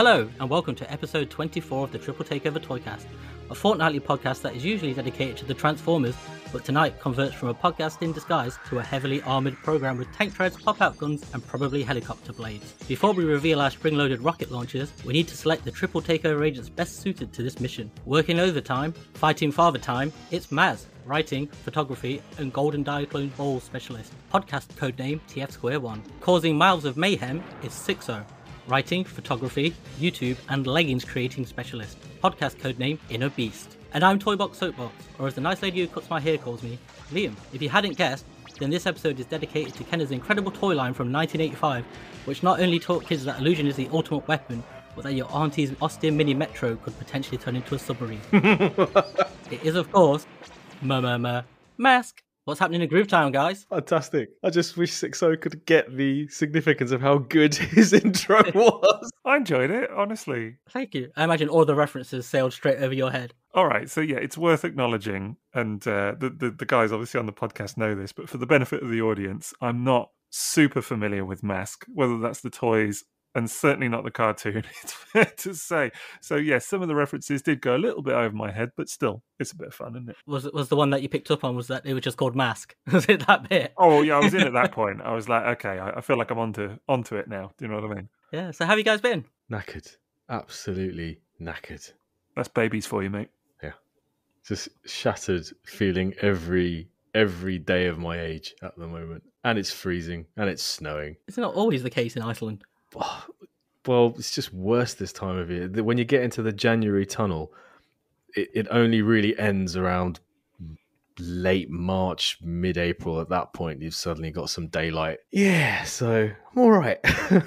Hello, and welcome to episode 24 of the Triple Takeover Toycast, a fortnightly podcast that is usually dedicated to the Transformers, but tonight converts from a podcast in disguise to a heavily armoured programme with tank treads, pop-out guns, and probably helicopter blades. Before we reveal our spring-loaded rocket launchers, we need to select the Triple Takeover agents best suited to this mission. Working overtime, fighting father time, it's M.A.S.K, writing, photography, and golden Diaclone ball specialist. Podcast codename TFsquareone. Causing miles of mayhem is Sixo, writing, photography, YouTube, and leggings creating specialist. Podcast codename Inner Beast. And I'm Toybox Soapbox, or as the nice lady who cuts my hair calls me, Liam. If you hadn't guessed, then this episode is dedicated to Kenner's incredible toy line from 1985, which not only taught kids that illusion is the ultimate weapon, but that your auntie's Austin Mini Metro could potentially turn into a submarine. It is, of course, M.A.S.K. What's happening in Groove Town, guys? Fantastic. I just wish Sixo could get the significance of how good his intro was. I enjoyed it, honestly. Thank you. I imagine all the references sailed straight over your head. All right, so yeah, it's worth acknowledging, and the guys obviously on the podcast know this, but for the benefit of the audience, I'm not super familiar with M.A.S.K, whether that's the toys and certainly not the cartoon, it's fair to say. So yeah, some of the references did go a little bit over my head, but still, it's a bit of fun, isn't it? Was the one that you picked up on, was that it was just called M.A.S.K? Was it that bit? Oh yeah, I was in at that point. I was like, okay, I feel like I'm onto it now. Do you know what I mean? Yeah, so how have you guys been? Knackered. Absolutely knackered. That's babies for you, mate. Yeah. Just shattered feeling every day of my age at the moment. And it's freezing and it's snowing. It's not always the case in Iceland. Well, it's just worse this time of year. When you get into the January tunnel, it only really ends around late March, mid-April. At that point, you've suddenly got some daylight. Yeah, so I'm all right.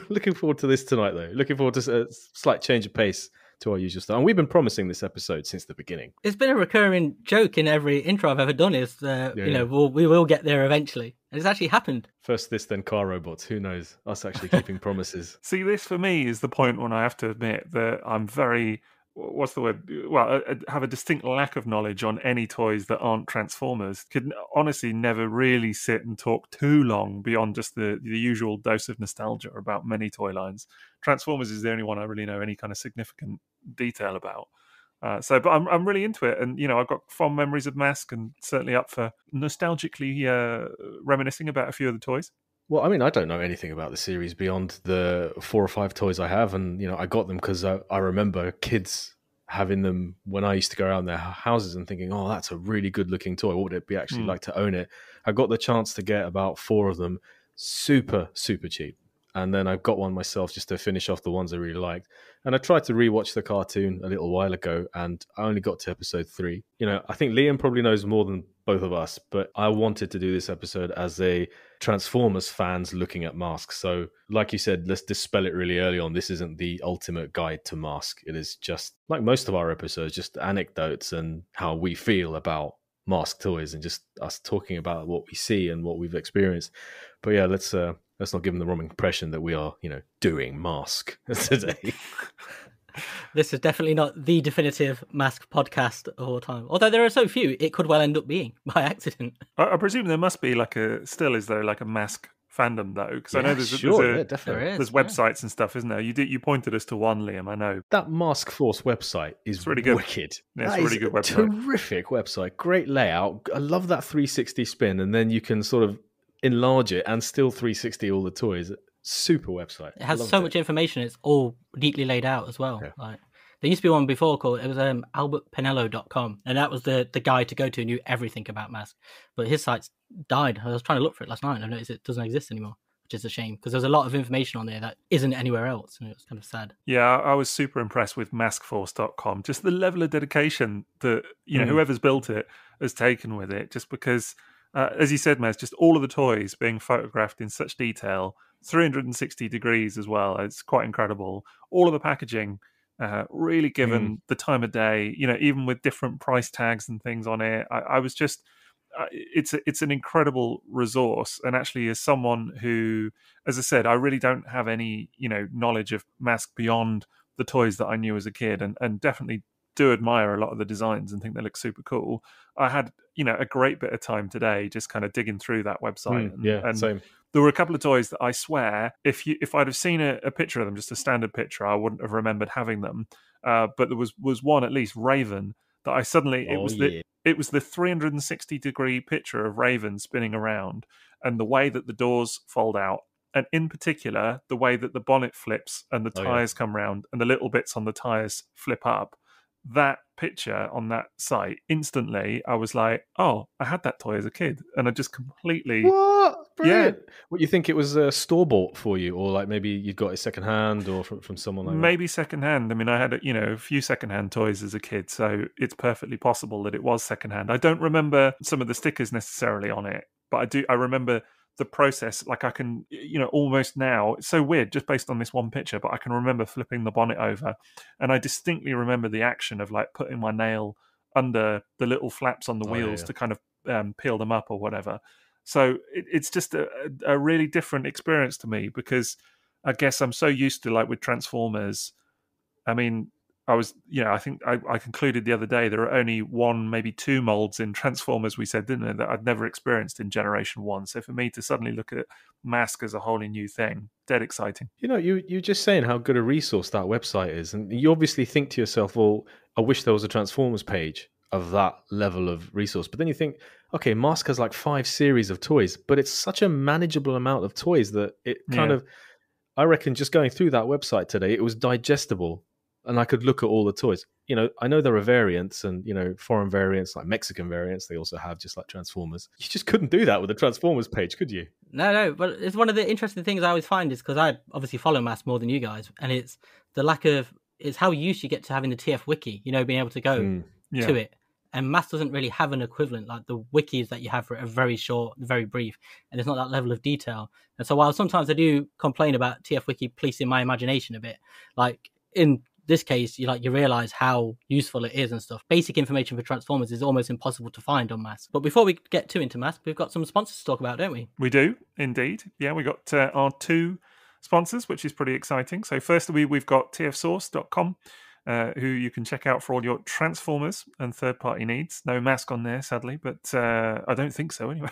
Looking forward to this tonight, though. Looking forward to a slight change of pace to our usual stuff. And we've been promising this episode since the beginning. It's been a recurring joke in every intro I've ever done is, we will get there eventually. And it's actually happened. First this, then car robots. Who knows? Us actually keeping promises. See, this for me is the point when I have to admit that I'm very... what's the word? Well, I have a distinct lack of knowledge on any toys that aren't Transformers. Could honestly never really sit and talk too long beyond just the usual dose of nostalgia about many toy lines. Transformers is the only one I really know any kind of significant detail about. But I'm really into it, and I've got fond memories of M.A.S.K and certainly up for nostalgically reminiscing about a few of the toys. Well, I mean, I don't know anything about the series beyond the 4 or 5 toys I have. And, I got them because I remember kids having them when I used to go around their houses and thinking, oh, that's a really good looking toy. What would it be actually like to own it? I got the chance to get about 4 of them super, super cheap. And then I got one myself just to finish off the ones I really liked. And I tried to rewatch the cartoon a little while ago, and I only got to episode 3. I think Liam probably knows more than both of us, but I wanted to do this episode as a Transformers fans looking at M.A.S.K. So, like you said, let's dispel it really early on. This isn't the ultimate guide to M.A.S.K. It is just, like most of our episodes, just anecdotes and how we feel about M.A.S.K toys and just us talking about what we see and what we've experienced. But yeah, let's not give them the wrong impression that we are, doing M.A.S.K today. This is definitely not the definitive M.A.S.K podcast of all time. Although there are so few, it could well end up being by accident. I presume there must be like a M.A.S.K fandom though, because I know there's websites and stuff, isn't there? You pointed us to one, Liam. I know that M.A.S.K Force website is really good. Wicked. Yeah, it's a really good website. Terrific website, great layout. I love that 360 spin, and then you can sort of enlarge it and still 360 all the toys. Super website. It has so much information. It's all neatly laid out as well. Yeah. There used to be one before called, it was albertpinello.com, and that was the guy to go to who knew everything about M.A.S.K. But his site's died. I was trying to look for it last night and I noticed it doesn't exist anymore, which is a shame because there's a lot of information on there that isn't anywhere else, and it was kind of sad. Yeah, I was super impressed with maskforce.com. Just the level of dedication that whoever's built it has taken with it, just because, as you said, Maz, just all of the toys being photographed in such detail, 360 degrees as well. It's quite incredible. All of the packaging really given the time of day, even with different price tags and things on it. I was just, it's an incredible resource. And actually, as someone who, as I said, I really don't have any, knowledge of M.A.S.K beyond the toys that I knew as a kid, and definitely do admire a lot of the designs and think they look super cool. I had, a great bit of time today just kind of digging through that website. And same. There were a couple of toys that I swear, if I'd have seen a picture of them, just a standard picture, I wouldn't have remembered having them. But there was one, at least, Raven, that I suddenly, it was the 360-degree picture of Raven spinning around, and the way that the doors fold out, and in particular, the way that the bonnet flips and the tyres come round and the little bits on the tyres flip up. That picture on that site, instantly, I was like, oh, I had that toy as a kid. And I just completely... What? Brilliant. Yeah. What, you think it was store-bought for you? Or like maybe you got it second-hand or from someone like that? Maybe second-hand. I mean, I had, a few second-hand toys as a kid, so it's perfectly possible that it was second-hand. I don't remember some of the stickers necessarily on it, but I remember the process. Like I can, almost now, it's so weird just based on this one picture, but I can remember flipping the bonnet over, and I distinctly remember the action of like putting my nail under the little flaps on the wheels to kind of peel them up or whatever. So it's just a really different experience to me, because I guess I'm so used to, like with Transformers, I mean, I think I concluded the other day there are only one, maybe two molds in Transformers, we said, didn't it, that I'd never experienced in Generation 1. So for me to suddenly look at M.A.S.K as a wholly new thing, dead exciting. You're just saying how good a resource that website is. And you obviously think to yourself, well, I wish there was a Transformers page of that level of resource. But then you think, okay, M.A.S.K has like 5 series of toys, but it's such a manageable amount of toys that it kind of, I reckon just going through that website today, it was digestible. And I could look at all the toys. I know there are variants and, foreign variants, like Mexican variants, they also have, just like Transformers. You just couldn't do that with the Transformers page, could you? No, but it's one of the interesting things I always find is, because I obviously follow M.A.S.K more than you guys, and it's the lack of, it's how used you get to having the TF wiki, being able to go to it. And M.A.S.K doesn't really have an equivalent. Like the wikis that you have for it are very short, very brief, and there's not that level of detail. And so while sometimes I do complain about TF wiki policing my imagination a bit, like in this case, you realize how useful it is and stuff. Basic information for Transformers is almost impossible to find on M.A.S.K. But before we get too into M.A.S.K, we've got some sponsors to talk about, don't we? We do, indeed. Yeah, we got our 2 sponsors, which is pretty exciting. So firstly, we've got tfsource.com, who you can check out for all your Transformers and third-party needs. No M.A.S.K on there, sadly, but I don't think so anyway.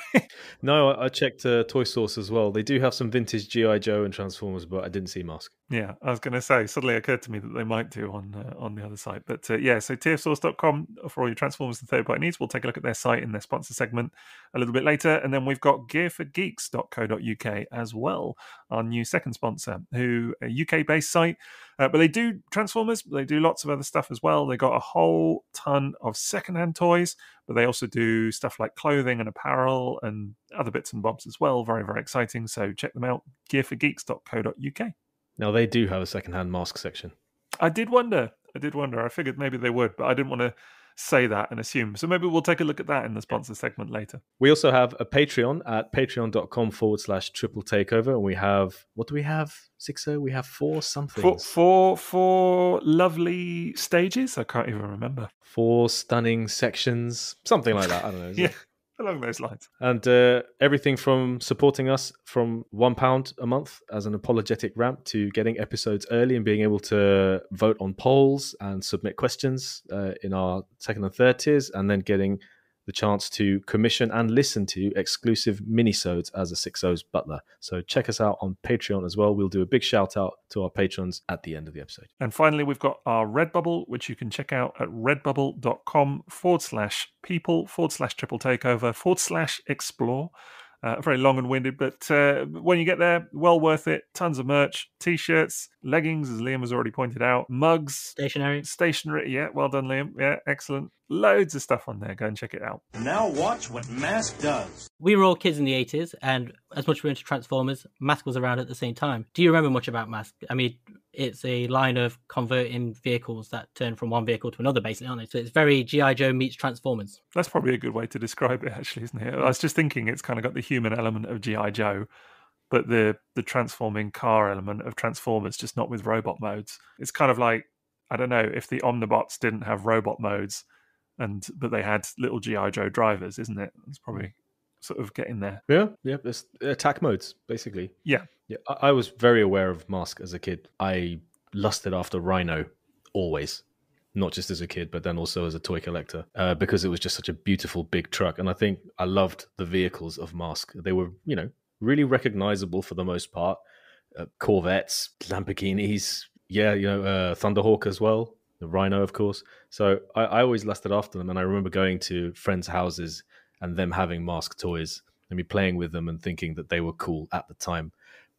No, I checked Toy Source as well. They do have some vintage G.I. Joe and Transformers, but I didn't see M.A.S.K. Yeah, I was going to say, suddenly occurred to me that they might do on the other site. But so tfsource.com for all your Transformers and third-party needs. We'll take a look at their site in their sponsor segment a little bit later. And then we've got gearforgeeks.co.uk as well, our new second sponsor, who a UK-based site. But they do Transformers, but they do lots of other stuff as well. They got a whole ton of secondhand toys, but they also do stuff like clothing and apparel and other bits and bobs as well. Very, very exciting. So check them out, gearforgeeks.co.uk. Now, they do have a secondhand M.A.S.K section. I did wonder. I figured maybe they would, but I didn't want to say that and assume. So maybe we'll take a look at that in the sponsor segment later. We also have a Patreon at patreon.com/triple takeover. And we have, what do we have, Sixo? We have 4 something. Four lovely stages? I can't even remember. 4 stunning sections, something like that. I don't know. Yeah. Along those lines. And everything from supporting us from £1 a month as an apologetic rant to getting episodes early and being able to vote on polls and submit questions in our second and third tiers, and then getting the chance to commission and listen to exclusive minisodes as a Sixo's butler. So check us out on Patreon as well. We'll do a big shout out to our patrons at the end of the episode. And finally, we've got our Redbubble, which you can check out at redbubble.com/people/triple takeover/explore. Very long and winded, but when you get there, well worth it. Tons of merch, t-shirts, leggings, as Liam has already pointed out, mugs, stationery. Yeah, well done, Liam. Yeah, excellent. Loads of stuff on there. Go and check it out. Now watch what M.A.S.K does. We were all kids in the 80s, and as much as we were into Transformers, M.A.S.K was around at the same time. Do you remember much about M.A.S.K? I mean, it's a line of converting vehicles that turn from one vehicle to another, basically, aren't they? So it's very G.I. Joe meets Transformers. That's probably a good way to describe it, actually, isn't it? I was just thinking it's kind of got the human element of G.I. Joe, but the transforming car element of Transformers, just not with robot modes. It's kind of like, I don't know, if the Omnibots didn't have robot modes, but they had little G.I. Joe drivers, isn't it? It's probably sort of getting there. Yeah. There's attack modes, basically. Yeah. I was very aware of M.A.S.K as a kid. I lusted after Rhino, always. not just as a kid, but then also as a toy collector, because it was just such a beautiful big truck. And I think I loved the vehicles of M.A.S.K. They were, really recognizable for the most part. Corvettes, Lamborghinis, Thunderhawk as well, the Rhino, of course. So I always lusted after them, and I remember going to friends' houses and them having M.A.S.K. toys and me playing with them and thinking that they were cool at the time.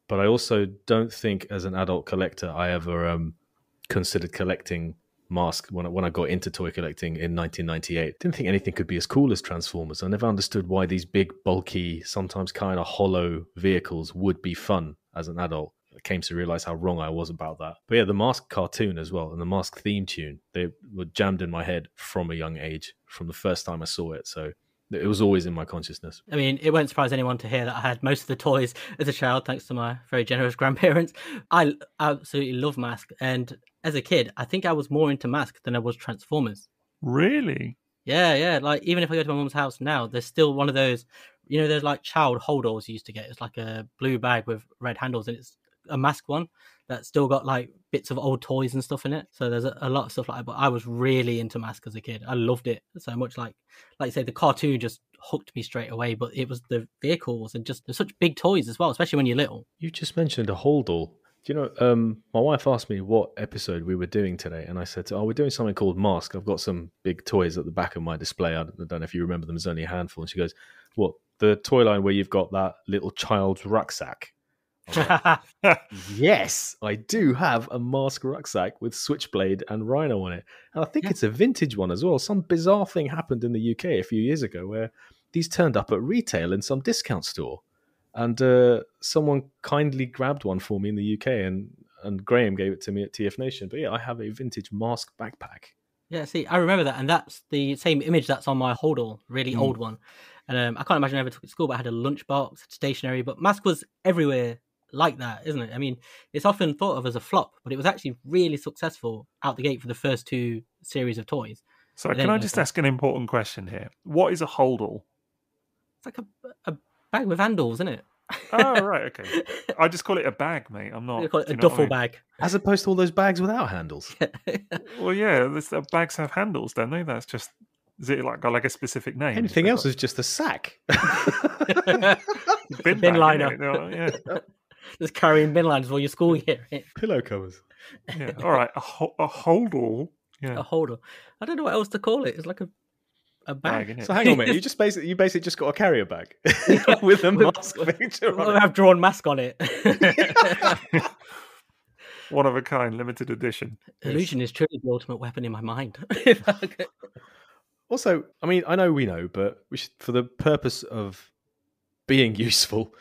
But I also don't think, as an adult collector, I ever considered collecting M.A.S.K. when I got into toy collecting in 1998. Didn't think anything could be as cool as Transformers. I never understood why these big, bulky, sometimes kind of hollow vehicles would be fun as an adult. I came to realize how wrong I was about that. But yeah, the M.A.S.K. cartoon as well, and the M.A.S.K. theme tune, they were jammed in my head from a young age, from the first time I saw it. So it was always in my consciousness. I mean, it won't surprise anyone to hear that I had most of the toys as a child, thanks to my very generous grandparents. I absolutely love M.A.S.K. And as a kid, I think I was more into M.A.S.K. than I was Transformers. Really? Yeah. Like, even if I go to my mum's house now, there's still one of those, there's like child holdalls you used to get. It's like a blue bag with red handles, and it's a M.A.S.K. one that's still got like bits of old toys and stuff in it. So there's a lot of stuff like that. But I was really into M.A.S.K. as a kid. I loved it so much. Like you say, the cartoon just hooked me straight away. But it was the vehicles and just, they're such big toys as well, especially when you're little. You just mentioned a holdall. Do you know, my wife asked me what episode we were doing today, and I said, we're doing something called M.A.S.K. I've got some big toys at the back of my display. I don't know if you remember them. There's only a handful. And she goes, what, the toy line where you've got that little child's rucksack? Like, yes, I do have a M.A.S.K. rucksack with Switchblade and Rhino on it. And I think it's a vintage one as well. Some bizarre thing happened in the UK a few years ago where these turned up at retail in some discount store. And someone kindly grabbed one for me in the UK, and Graham gave it to me at TF Nation. But yeah, I have a vintage M.A.S.K. backpack. Yeah, see, I remember that, and that's the same image that's on my holdall, really old one. And I can't imagine I ever took it to school, but I had a lunchbox, stationery. But M.A.S.K. was everywhere like that, isn't it? I mean, it's often thought of as a flop, but it was actually really successful out the gate for the first two series of toys. So can I just ask an important question here? What is a holdall? It's like a bag with handles, isn't it? Oh, right, okay. I just call it a bag, mate. I'm not... You call it a duffel bag. As opposed to all those bags without handles. Well, yeah, bags have handles, don't they? That's just... Is it got like a specific name? Anything else is just a sack. bin liner. Yeah. Just carrying bin liners for your school year. Pillow covers. Yeah. All right, a holdall. Yeah. A holdall. I don't know what else to call it. It's like a bag. So hang on a minute. You basically just got a carrier bag with a M.A.S.K. picture on it. I've drawn M.A.S.K. on it. One of a kind, limited edition. Illusion is truly the ultimate weapon in my mind. Also, I mean, I know we know, but we should, for the purpose of being useful,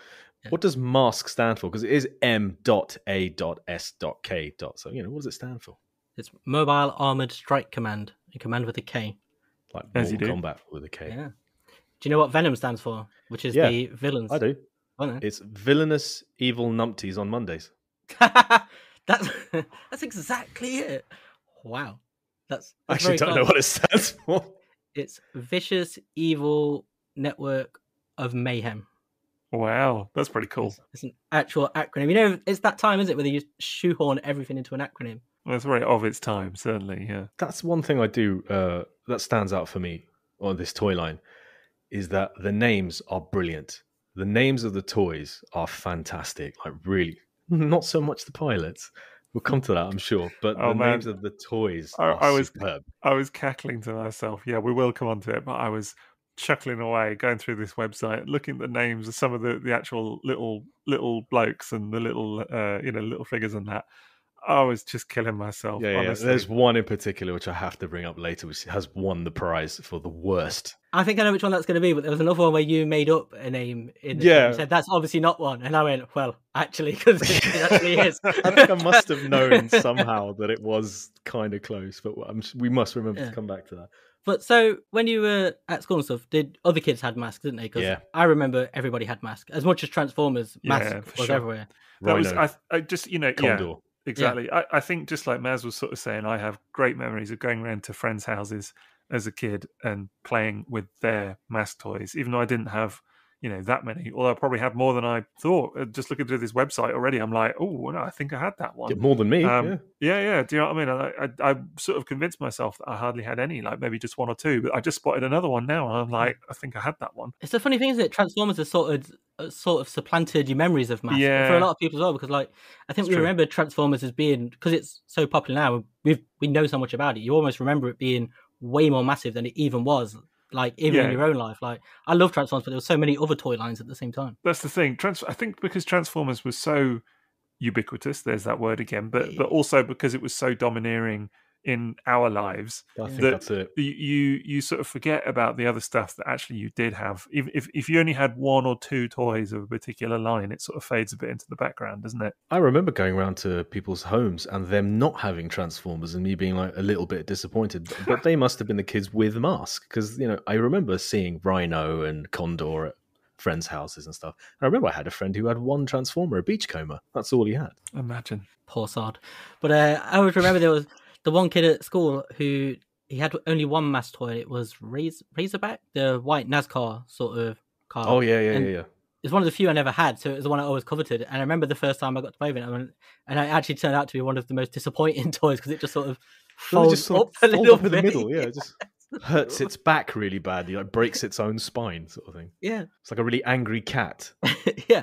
what does M.A.S.K. stand for? Because it is M.A.S.K. So, what does it stand for? It's Mobile Armored Strike Command. A command with a K. Like Mortal Kombat with a K. Yeah. Do you know what Venom stands for? Which is the villains. I do. Oh, no. It's villainous evil numpties on Mondays. That's exactly it. Wow. That's I actually don't know what it stands for. It's Vicious Evil Network of Mayhem. Wow, that's pretty cool. It's an actual acronym. It's that time, isn't it, where they just shoehorn everything into an acronym. Well, it's very of its time, certainly, yeah. That's one thing I do that stands out for me on this toy line, is that the names are brilliant. The names of the toys are fantastic. Like, really, not so much the pilots. We'll come to that, I'm sure. But names of the toys are superb. I was cackling to myself. Yeah, we will come on to it, but I was chuckling away, going through this website, looking at the names of some of the actual little blokes and the little figures and that. I was just killing myself. Yeah, honestly. There's one in particular which I have to bring up later, which has won the prize for the worst. I think I know which one that's going to be, but there was another one where you made up a name. You said that's obviously not one, and I went, well, actually, because it actually is. I think I must have known somehow that it was kind of close, but we must remember to come back to that. But so when you were at school and stuff, did other kids had masks, didn't they? Because I remember everybody had masks. As much as Transformers, mask was everywhere. That was I just Condor. Exactly. Yeah. I think just like Maz was sort of saying, I have great memories of going around to friends' houses as a kid and playing with their M.A.S.K. toys, even though I didn't have, that many. Although I probably had more than I thought. Just looking through this website already, I'm like, oh, no, I think I had that one. More than me, yeah. Yeah. Do you know what I mean? I sort of convinced myself that I hardly had any, like maybe just one or two. But I just spotted another one now, and I'm like, I think I had that one. It's the funny thing, isn't it? Transformers has sort of supplanted your memories of M.A.S.K. Yeah. for a lot of people as well, because like I think we remember Transformers as being, because it's so popular now, we know so much about it. You almost remember it being way more massive than it even was. Like even in your own life, like I love Transformers, but there were so many other toy lines at the same time. That's the thing. I think because Transformers was so ubiquitous, there's that word again, but also because it was so domineering in our lives, I think that's it. You sort of forget about the other stuff that actually you did have. If you only had one or two toys of a particular line, it sort of fades a bit into the background, doesn't it? I remember going around to people's homes and them not having Transformers and me being like a little bit disappointed. But they must have been the kids with M.A.S.K, because I remember seeing Rhino and Condor at friends' houses and stuff. And I remember I had a friend who had one Transformer, a Beachcomber. That's all he had. Imagine. Poor sod. But I always remember there was the one kid at school who he had only one M.A.S.K toy. It was Razorback, the white NASCAR sort of car. Oh yeah. It's one of the few I never had, so it was the one I always coveted. And I remember the first time I got to play with it, and it actually turned out to be one of the most disappointing toys because it just sort of folds up a little bit. In the middle, yeah. It just hurts its back really badly, like breaks its own spine, sort of thing. Yeah, it's like a really angry cat. Yeah.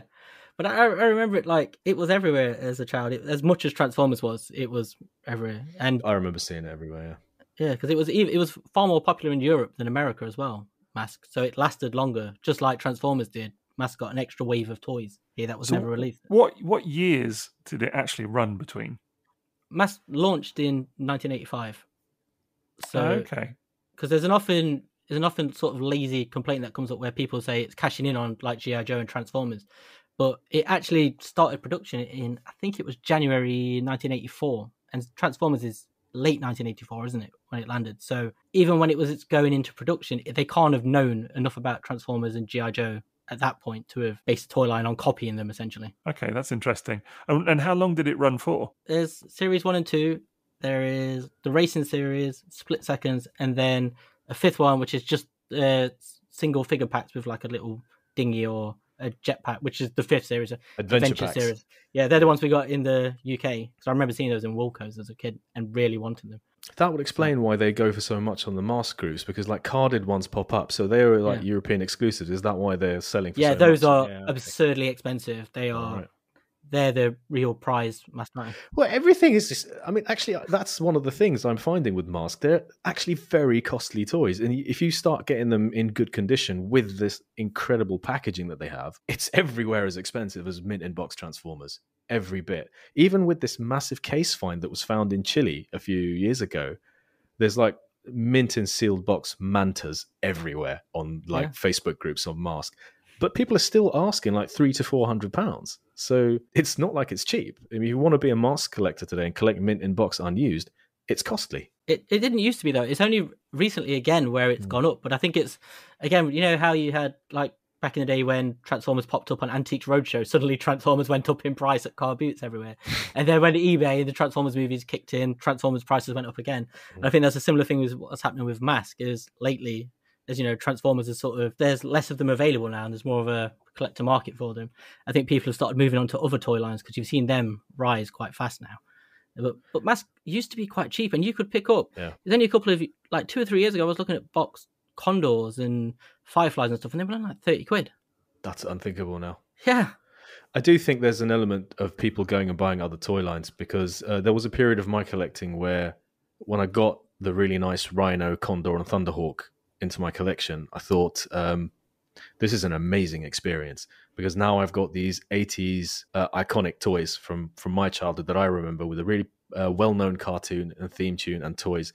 But I remember it like it was everywhere as a child. As much as Transformers was, it was everywhere. And I remember seeing it everywhere. Yeah, because it was far more popular in Europe than America as well. M.A.S.K, so it lasted longer, just like Transformers did. M.A.S.K got an extra wave of toys here that was never released. What years did it actually run between? M.A.S.K launched in 1985. So okay, because there's an often sort of lazy complaint that comes up where people say it's cashing in on like G.I. Joe and Transformers. But it actually started production in, I think it was January 1984. And Transformers is late 1984, isn't it, when it landed? So even when it was going into production, they can't have known enough about Transformers and G.I. Joe at that point to have based a toy line on copying them, essentially. Okay, that's interesting. And how long did it run for? There's Series 1 and 2. There is the Racing Series, Split Seconds, and then a fifth one, which is just single figure packs with like a little dinghy or a jetpack, which is the fifth series, Adventure Series. Yeah, they're the ones we got in the UK. Because I remember seeing those in Wilco's as a kid and really wanting them. That would explain why they go for so much on the M.A.S.K groups, because like carded ones pop up, so they are like European exclusives. Is that why they're selling for so much? Those are absurdly expensive. They are. Right. They're the real prize M.A.S.K. Well, everything is just... I mean, actually, that's one of the things I'm finding with M.A.S.K. They're actually very costly toys. And if you start getting them in good condition with this incredible packaging that they have, it's everywhere as expensive as mint in box Transformers. Every bit. Even with this massive case find that was found in Chile a few years ago, there's like mint in sealed box mantas everywhere on like Facebook groups on M.A.S.K. But people are still asking like £300 to £400. So it's not like it's cheap. I mean, if you want to be a M.A.S.K collector today and collect mint in box unused, it's costly. It didn't used to be though. It's only recently again where it's gone up. But I think it's, again, you know how you had like back in the day when Transformers popped up on Antiques Roadshow, suddenly Transformers went up in price at car boots everywhere. And then when eBay and the Transformers movies kicked in, Transformers prices went up again. And I think that's a similar thing with what's happening with M.A.S.K is lately, as you know, Transformers is sort of, there's less of them available now and there's more of a collector market for them. I think people have started moving on to other toy lines because you've seen them rise quite fast now. But M.A.S.K used to be quite cheap and you could pick up. There's only a couple of, like 2 or 3 years ago, I was looking at box Condors and Fireflies and stuff and they were like 30 quid. That's unthinkable now. Yeah. I do think there's an element of people going and buying other toy lines because there was a period of my collecting where when I got the really nice Rhino, Condor and Thunderhawk into my collection, I thought this is an amazing experience because now I've got these 80s iconic toys from my childhood that I remember with a really well-known cartoon and theme tune and toys.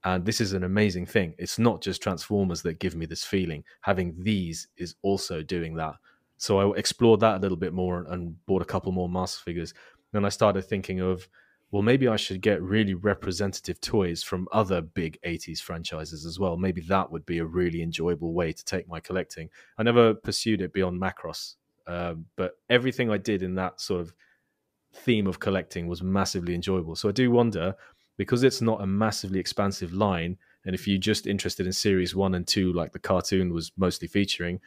And this is an amazing thing. It's not just Transformers that give me this feeling. Having these is also doing that. So I explored that a little bit more and bought a couple more M.A.S.K figures. Then I started thinking of, well, maybe I should get really representative toys from other big 80s franchises as well. Maybe that would be a really enjoyable way to take my collecting. I never pursued it beyond Macross, but everything I did in that sort of theme of collecting was massively enjoyable. So I do wonder, because it's not a massively expansive line, and if you're just interested in series 1 and 2, like the cartoon was mostly featuring,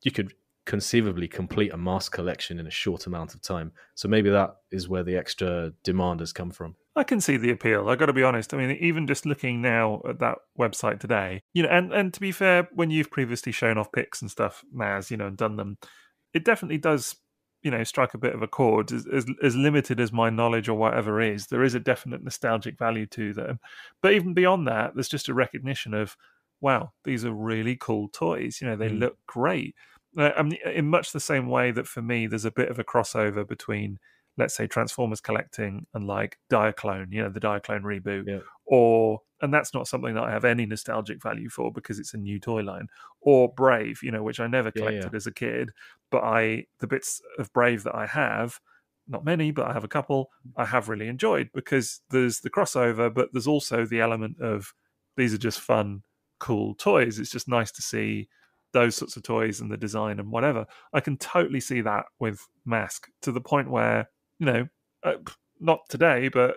you could conceivably complete a M.A.S.K collection in a short amount of time. So maybe that is where the extra demand has come from. I can see the appeal. I got to be honest. I mean, even just looking now at that website today, and to be fair, when you've previously shown off pics and stuff, Maz, and done them, it definitely does, strike a bit of a chord. As limited as my knowledge or whatever is, there is a definite nostalgic value to them. But even beyond that, there's just a recognition of, wow, these are really cool toys. They look great. I mean, in much the same way that for me, there's a bit of a crossover between, let's say, Transformers collecting and like Diaclone, the Diaclone reboot, and that's not something that I have any nostalgic value for because it's a new toy line, or Brave, which I never collected as a kid, but the bits of Brave that I have, not many, but I have a couple, I have really enjoyed because there's the crossover, but there's also the element of these are just fun, cool toys. It's just nice to see those sorts of toys and the design and whatever. I can totally see that with M.A.S.K to the point where, not today, but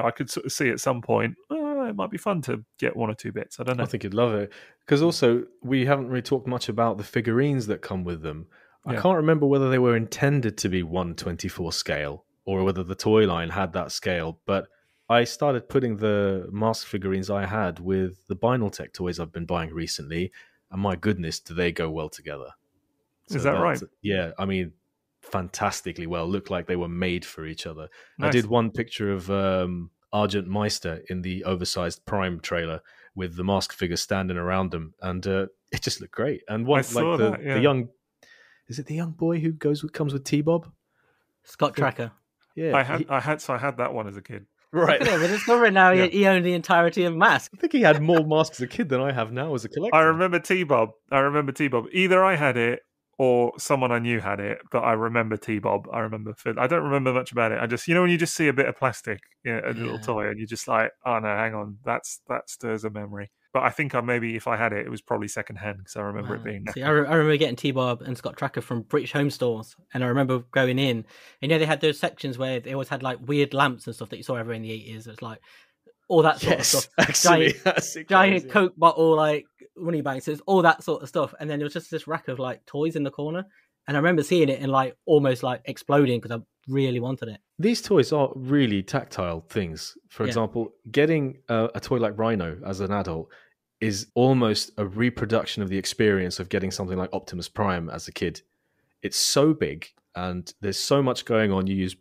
I could sort of see at some point, it might be fun to get one or two bits. I don't know. I think you'd love it because also we haven't really talked much about the figurines that come with them. I can't remember whether they were intended to be 1/24 scale or whether the toy line had that scale, but I started putting the M.A.S.K figurines I had with the Binaltech toys I've been buying recently, and my goodness, do they go well together. Is that right? Yeah, I mean, fantastically well. Looked like they were made for each other. Nice. I did one picture of Argent Meister in the oversized Prime trailer with the M.A.S.K figures standing around them, and it just looked great. And one the young, is it the young boy who comes with T-Bob? Scott Tracker. Yeah, I had that one as a kid. Right. Yeah, but discovering now he owned the entirety of M.A.S.K. I think he had more M.A.S.K as a kid than I have now as a collector. I remember T-Bob. Either I had it or someone I knew had it, but I remember T-Bob. I don't remember much about it. I just, when you just see a bit of plastic, a little toy, and you're just like, oh no, hang on, that stirs a memory. But I think maybe if I had it, it was probably secondhand because I remember it being. See, I remember getting T-Bob and Scott Tracker from British Home Stores, and I remember going in. And, they had those sections where they always had like weird lamps and stuff that you saw everywhere in the 80s. It's like all that sort of stuff. Actually, giant Coke bottle, like money bags, all that sort of stuff. And then there was just this rack of like toys in the corner. And I remember seeing it and like almost like exploding because I really wanted it. These toys are really tactile things. For example, getting a toy like Rhino as an adult is almost a reproduction of the experience of getting something like Optimus Prime as a kid. It's so big and there's so much going on. You use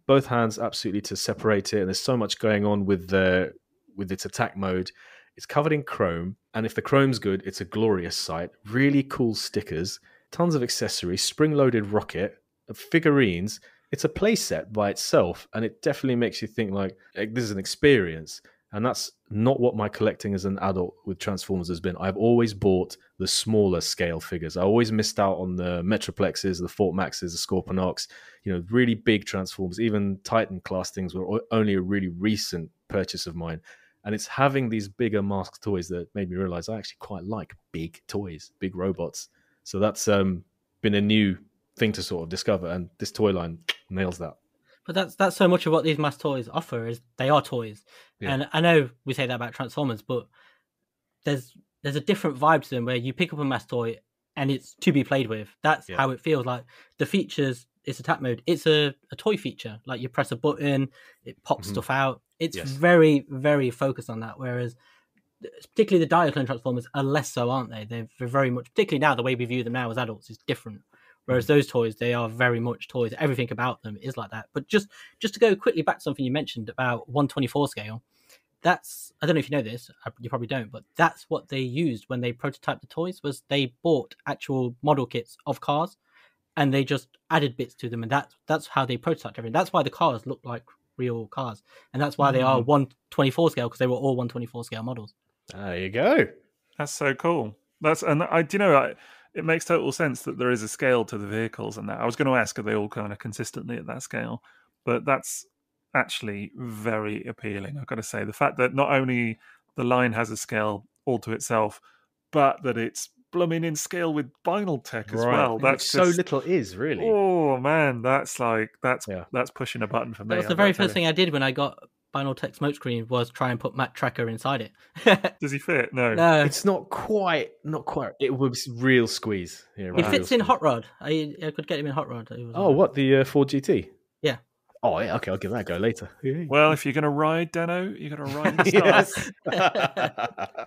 both hands absolutely to separate it, and there's so much going on with its attack mode. It's covered in chrome, and if the chrome's good, it's a glorious sight. Really cool stickers, tons of accessories, spring-loaded rocket, figurines. It's a playset by itself, and it definitely makes you think like this is an experience. And that's not what my collecting as an adult with Transformers has been. I've always bought the smaller scale figures. I always missed out on the Metroplexes, the Fort Maxes, the Scorponox, really big Transformers. Even Titan class things were only a really recent purchase of mine. And it's having these bigger M.A.S.K toys that made me realize I actually quite like big toys, big robots. So that's been a new thing to sort of discover. And this toy line nails that. But that's so much of what these M.A.S.K toys offer is they are toys. Yeah. And I know we say that about Transformers, but there's a different vibe to them where you pick up a M.A.S.K toy and it's to be played with. That's how it feels. Like the features, it's attack mode. It's a toy feature. Like you press a button, it pops stuff out. It's very, very focused on that. Whereas particularly the Diaclone Transformers are less so, aren't they? They're very much, particularly now, the way we view them now as adults is different. Whereas those toys, they are very much toys. Everything about them is like that. But just to go quickly back to something you mentioned about 1/24 scale, that's, I don't know if you know this, you probably don't, but that's what they used when they prototyped the toys, was they bought actual model kits of cars and they just added bits to them. And that's how they prototyped everything. That's why the cars look like real cars. And that's why they are 1/24 scale, because they were all 1/24 scale models. There you go. That's so cool. It makes total sense that there is a scale to the vehicles and that. I was going to ask, are they all kind of consistently at that scale? But that's actually very appealing, I've got to say. The fact that not only the line has a scale all to itself, but that it's blooming in scale with Binaltech as well. That's so little is, really. Oh, man, that's pushing a button for me. That was the very first thing I did when I got Binaltech smokescreen was try and put Matt Tracker inside it. Does he fit? No. No, It's not quite. It was real squeeze. Yeah, he real fits in squeeze. Hot Rod. I could get him in Hot Rod. It was Oh, what, the Ford GT? Yeah. Oh, yeah, okay, I'll give that a go later. Well, if you're going to ride, Dano, you're going to ride in style. Yes.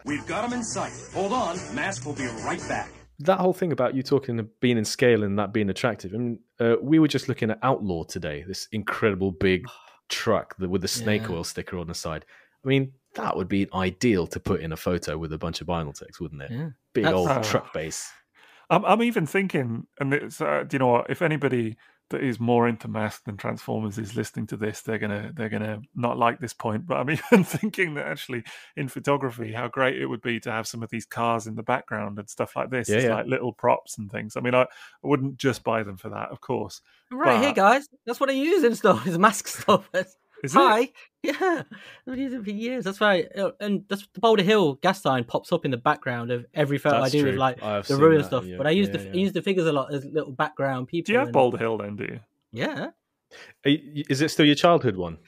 We've got him in sight. Hold on, Mask will be right back. That whole thing about you talking of being in scale and that being attractive. I mean, we were just looking at Outlaw today, this incredible big truck with the snake oil sticker on the side. I mean, that would be ideal to put in a photo with a bunch of Binaltechs, wouldn't it? Yeah. Big That's- old truck base. I'm even thinking, and it's, do you know what? If anybody that is more into M.A.S.K than Transformers is listening to this, they're gonna not like this point. But I'm even thinking that actually in photography, how great it would be to have some of these cars in the background and stuff like this. It's like little props and things. I mean, I wouldn't just buy them for that, of course. Right here, guys. That's what I use in stuff. Is M.A.S.K stuff. Is Hi. it? Yeah. I've used it for years. That's right. And that's the Boulder Hill gas sign pops up in the background of every photo That's I do true. with like I have the seen ruin that, stuff. yeah. But I use Yeah, I use the figures a lot as little background people. Do you have and- Boulder Hill then? Do you? Yeah. Is it still your childhood one?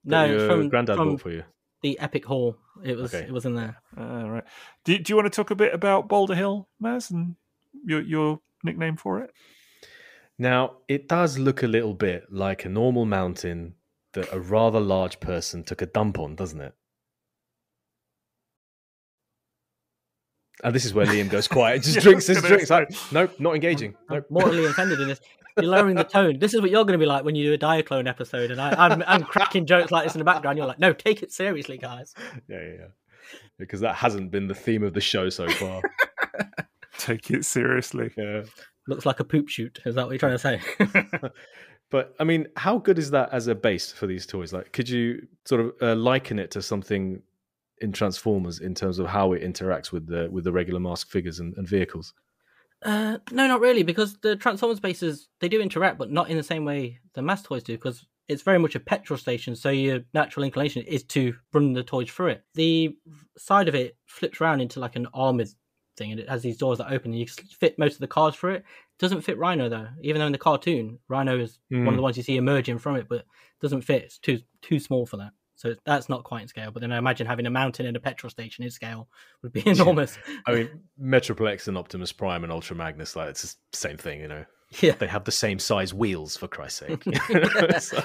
No, that it's your from granddad bought for you? the Epic Hall. It was Okay. it was in there. Right. Do you want to talk a bit about Boulder Hill, Maz, and your nickname for it? Now, it does look a little bit like a normal mountain that a rather large person took a dump on, doesn't it? And this is where Liam goes quiet. Just Yeah, drinks I was his gonna drinks. Like, nope, not engaging. I'm Nope. mortally offended in this. You're lowering the tone. This is what you're going to be like when you do a Diaclone episode, and I'm cracking jokes like this in the background. You're like, no, take it seriously, guys. Yeah. Because that hasn't been the theme of the show so far. Take it seriously. Yeah. Looks like a poop shoot. Is that what you're trying to say? But I mean, how good is that as a base for these toys? Like, could you sort of liken it to something in Transformers in terms of how it interacts with the regular M.A.S.K figures and vehicles? No, not really, because the Transformers bases, they do interact, but not in the same way the M.A.S.K toys do, because it's very much a petrol station, so your natural inclination is to run the toys through it. The side of it flips around into like an armoured thing, and it has these doors that open, and you can fit most of the cars through it. It doesn't fit Rhino, though. Even though in the cartoon, Rhino is one of the ones you see emerging from it, but it doesn't fit. It's too small for that. So that's not quite in scale. But then I imagine having a mountain and a petrol station in scale would be enormous. I mean, Metroplex and Optimus Prime and Ultra Magnus, like, it's the same thing, you know. Yeah. They have the same size wheels, for Christ's sake. So-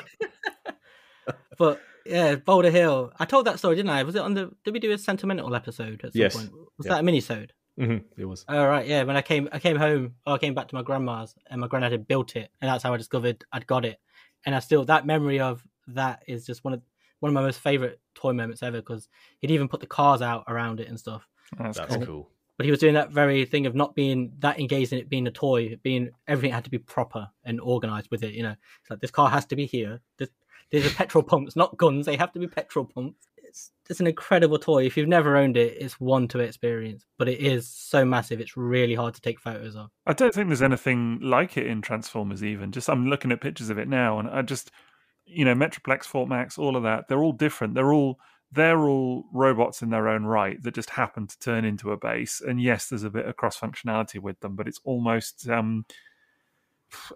But yeah, Boulder Hill. I told that story, didn't I? Was it on the? Did we do a sentimental episode at some Yes. point? Was Yeah. that a mini-sode? It was. Oh right, yeah. When I came home, I came back to my grandma's, and my granddad had built it, and that's how I discovered I'd got it. And I still, that memory of that is just one of my most favorite toy moments ever, because he'd even put the cars out around it and stuff. That's That's cool. cool. But he was doing that very thing of not being that engaged in it being a toy, being everything had to be proper and organized with it. You know, it's like this car has to be here. These are petrol pumps, not guns. They have to be petrol pumps. It's an incredible toy. If you've never owned it, it's one to experience. But it is so massive, it's really hard to take photos of. I don't think there's anything like it in Transformers even. Just I'm looking at pictures of it now, and I just, Metroplex, Fort Max, all of that, they're all different. They're all robots in their own right that just happen to turn into a base. And yes, there's a bit of cross-functionality with them, but it's almost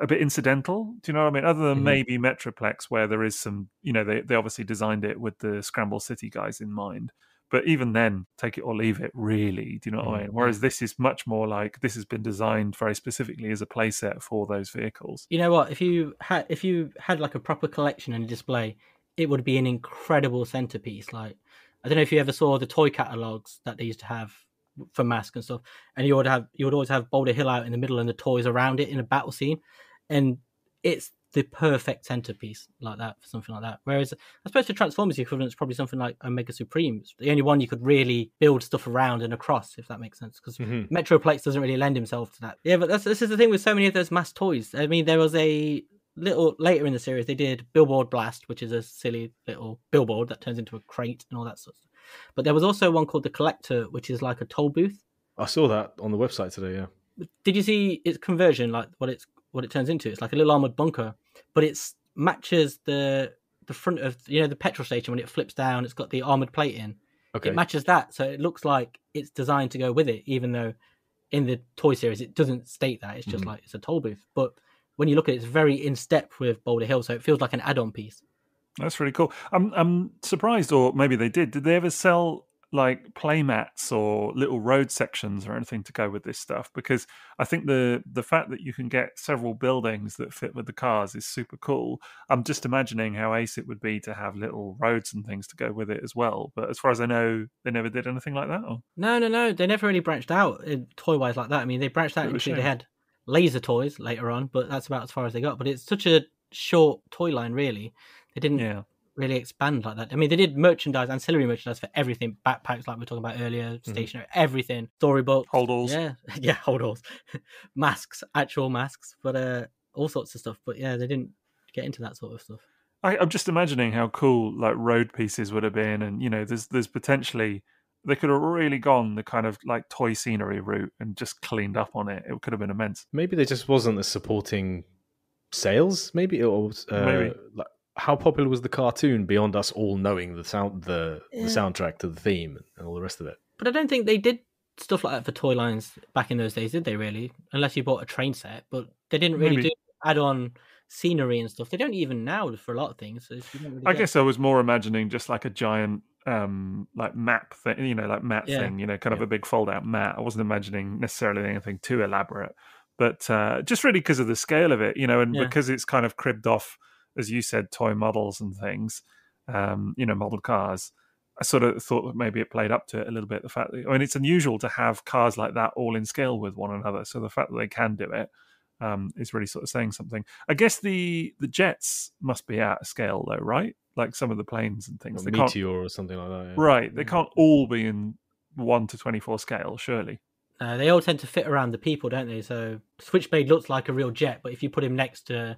a bit incidental. Do you know what I mean? Other than maybe Metroplex, where there is some, they obviously designed it with the Scramble City guys in mind. But even then, take it or leave it, really. Do you know what I mean? Whereas this is much more like this has been designed very specifically as a playset for those vehicles. You know what? If you had like a proper collection and a display, it would be an incredible centerpiece. Like, I don't know if you ever saw the toy catalogs that they used to have for M.A.S.K and stuff, and you would always have Boulder Hill out in the middle and the toys around it in a battle scene, and it's the perfect centerpiece like that for something like that. Whereas I suppose the Transformers equivalent is probably something like Omega Supreme. It's the only one you could really build stuff around and across, if that makes sense, because Metroplex doesn't really lend himself to that. Yeah, but this is the thing with so many of those M.A.S.K toys. I mean, there was a little later in the series they did Billboard Blast, which is a silly little billboard that turns into a crate and all that sort of stuff. But there was also one called the Collector, which is like a toll booth. I saw that on the website today, yeah. Did you see its conversion, like what it turns into? It's like a little armored bunker, but it matches the front of the petrol station when it flips down. It's got the armored plate in. Okay. It matches that, so it looks like it's designed to go with it, even though in the toy series it doesn't state that. It's just like it's a toll booth. But when you look at it, it's very in step with Boulder Hill, so it feels like an add-on piece. That's really cool. I'm surprised, or maybe they did. Did they ever sell like playmats or little road sections or anything to go with this stuff? Because I think the fact that you can get several buildings that fit with the cars is super cool. I'm just imagining how ace it would be to have little roads and things to go with it as well. But as far as I know, they never did anything like that. Or? No. They never really branched out toy-wise like that. I mean, they branched out into, they had laser toys later on, but that's about as far as they got. But it's such a short toy line, really. They didn't really expand like that. I mean, they did merchandise, ancillary merchandise for everything. Backpacks, like we were talking about earlier, stationery, everything. Storybooks. Holdalls. Yeah, holdalls. Masks, actual masks, but all sorts of stuff. But yeah, they didn't get into that sort of stuff. I'm just imagining how cool like road pieces would have been. And, you know, there's potentially... They could have really gone the kind of like toy scenery route and just cleaned up on it. It could have been immense. Maybe there just wasn't the supporting sales. Maybe it was... Maybe. Like, how popular was the cartoon beyond us all knowing the soundtrack to the theme and all the rest of it? But I don't think they did stuff like that for toy lines back in those days, did they really? Unless you bought a train set, but they didn't really do add-on scenery and stuff. They don't even now for a lot of things. So I guess I was more imagining just like a giant like map thing, you know, like mat thing, you know, kind of a big fold-out mat. I wasn't imagining necessarily anything too elaborate, but just really because of the scale of it, you know, and because it's kind of cribbed off, as you said, toy models and things, you know, model cars. I sort of thought that maybe it played up to it a little bit. The fact that, I mean, it's unusual to have cars like that all in scale with one another. So the fact that they can do it is really sort of saying something. I guess the jets must be out of scale though, right? Like some of the planes and things. They Meteor or something like that. Yeah. Right. They can't all be in 1:24 scale, surely. They all tend to fit around the people, don't they? So Switchblade looks like a real jet, but if you put him next to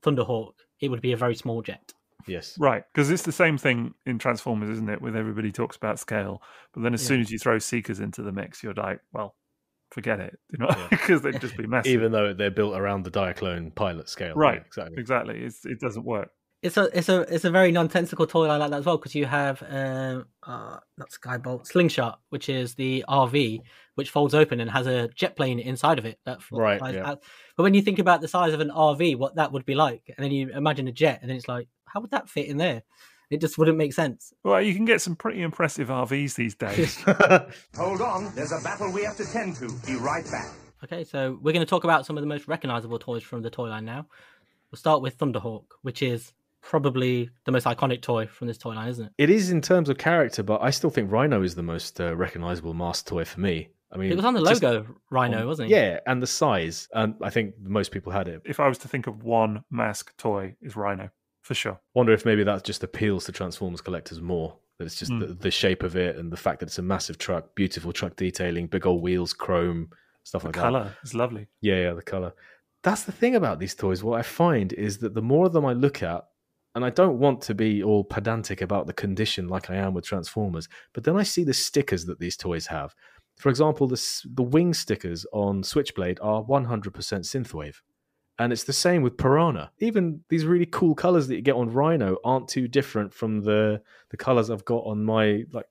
Thunderhawk, it would be a very small jet. Yes. Right, because it's the same thing in Transformers, isn't it? With everybody talks about scale, but then as soon as you throw Seekers into the mix, you're like, well, forget it, you know, because they'd just be massive. Even though they're built around the Diaclone pilot scale. Right, yeah, exactly. It doesn't work. It's a very nonsensical toy line like that as well, because you have not Skybolt, Slingshot, which is the RV, which folds open and has a jet plane inside of it that flies out. But when you think about the size of an RV, what that would be like, and then you imagine a jet, and then it's like, how would that fit in there? It just wouldn't make sense. Well, you can get some pretty impressive RVs these days. Hold on, there's a battle we have to tend to. Be right back. Okay, so we're going to talk about some of the most recognizable toys from the toy line now. We'll start with Thunderhawk, which is probably the most iconic toy from this toy line, isn't it? It is in terms of character, but I still think Rhino is the most recognizable M.A.S.K toy for me. I mean, it was on the logo, Rhino, wasn't it? Yeah, and the size. And I think most people had it. If I was to think of one M.A.S.K toy, is Rhino, for sure. Wonder if maybe that just appeals to Transformers collectors more. That it's just the shape of it and the fact that it's a massive truck, beautiful truck detailing, big old wheels, chrome, stuff like that. The colour is lovely. Yeah, the colour. That's the thing about these toys. What I find is that the more of them I look at, and I don't want to be all pedantic about the condition like I am with Transformers, but then I see the stickers that these toys have. For example, the wing stickers on Switchblade are 100% synthwave. And it's the same with Piranha. Even these really cool colours that you get on Rhino aren't too different from the colours I've got on my, like,